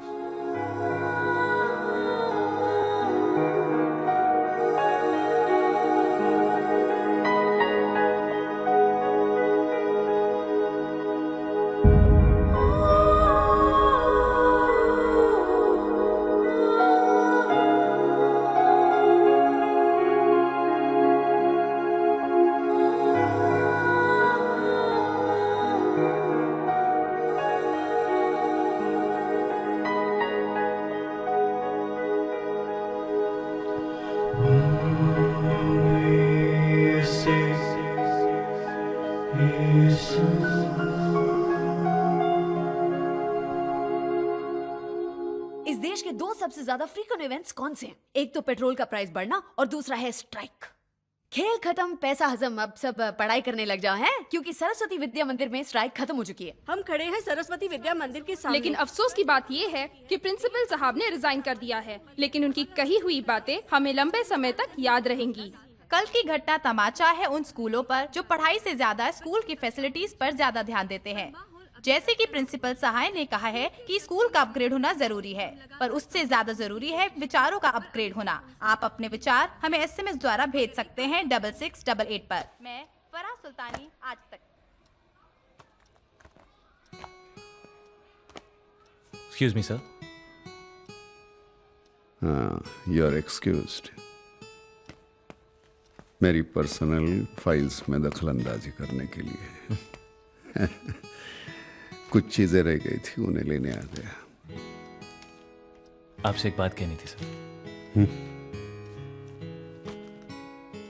इस देश के दो सबसे ज्यादा फ्रीक्वेंट इवेंट्स कौन से हैं? एक तो पेट्रोल का प्राइस बढ़ना और दूसरा है स्ट्राइक। खेल खत्म, पैसा हजम, अब सब पढ़ाई करने लग जाओ हैं, क्योंकि सरस्वती विद्या मंदिर में स्ट्राइक खत्म हो चुकी है। हम खड़े हैं सरस्वती विद्या मंदिर के सामने। लेकिन अफसोस की बात ये है कि प्रिंसिपल साहब ने रिजाइन कर दिया है, लेकिन उनकी कही हुई बातें हमें लंबे समय तक याद रहेंगी। कल की घटना तमाचा है उन स्कूलों पर जो पढ़ाई से ज्यादा स्कूल की फैसिलिटीज पर ज्यादा ध्यान देते हैं। जैसे कि प्रिंसिपल सहाय ने कहा है कि स्कूल का अपग्रेड होना जरूरी है, पर उससे ज्यादा जरूरी है विचारों का अपग्रेड होना। आप अपने विचार हमें SMS द्वारा भेज सकते हैं 6688 पर। मैं फराह सुल्तानी, आज तक। Excuse me, sir. हाँ, you are excused. मेरी पर्सनल फाइल्स में दखलंदाजी करने के लिए कुछ चीजें रह गई थी, उन्हें लेने आ गया। आपसे एक बात कहनी थी सर।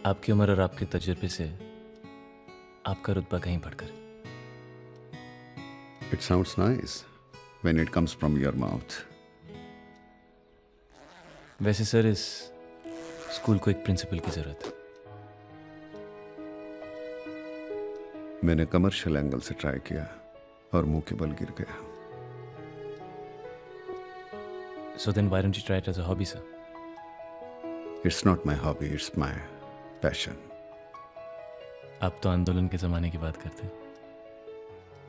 आपकी उम्र और आपके तजुर्बे से आपका रुतबा कहीं बढ़कर। It sounds nice when it comes from your mouth. वैसे सर इस स्कूल को एक प्रिंसिपल की जरूरत है। मैंने कमर्शियल एंगल से ट्राई किया और मुंह के बल गिर गया। So then why don't you try it as a hobby, sir? It's not my hobby, it's my passion. आप तो आंदोलन के जमाने की बात करते हैं।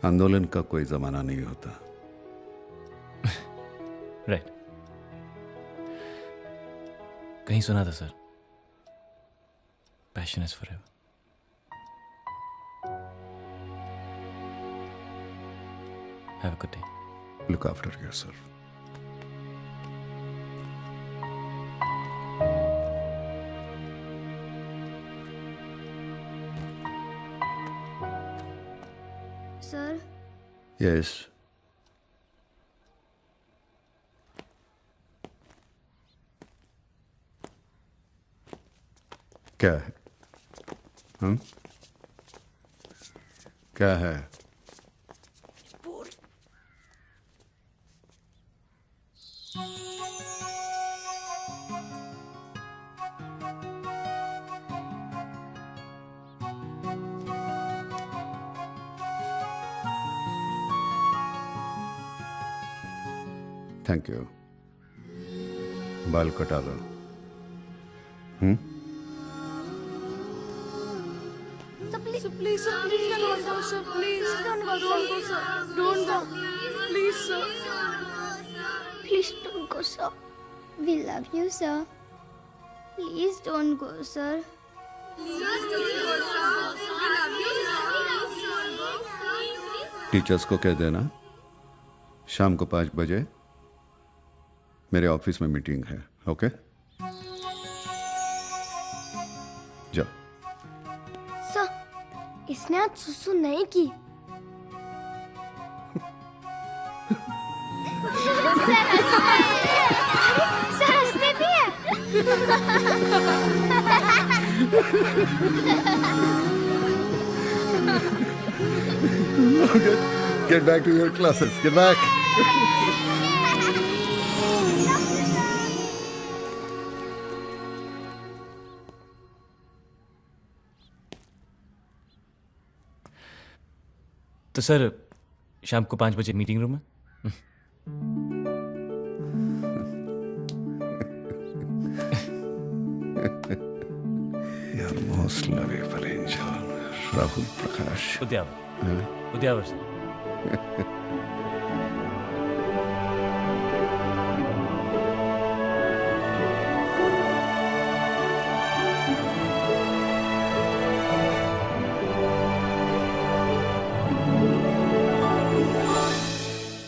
आंदोलन का कोई जमाना नहीं होता। राइट। कहीं सुना था sir, passion is forever. Have a good day. Look after yourself. Sir, Yes. क्या है? हम? क्या है? Thank you. बाल कटा लो। Please, please, don't go, sir. Please, don't go, sir. Don't go. Please, sir. Please don't go, sir. We love you, sir. Please don't go, sir. Teachers को कह देना शाम को 5 बजे मेरे ऑफिस में मीटिंग है। ओके, जाओ। सर, इसने आज सुसु नहीं की। सर हंसते भी है। Get back to your classes. Get back. तो सर शाम को 5 बजे मीटिंग रूम में। Your most lovable angel, Rahul Prakash. Udyavar sir.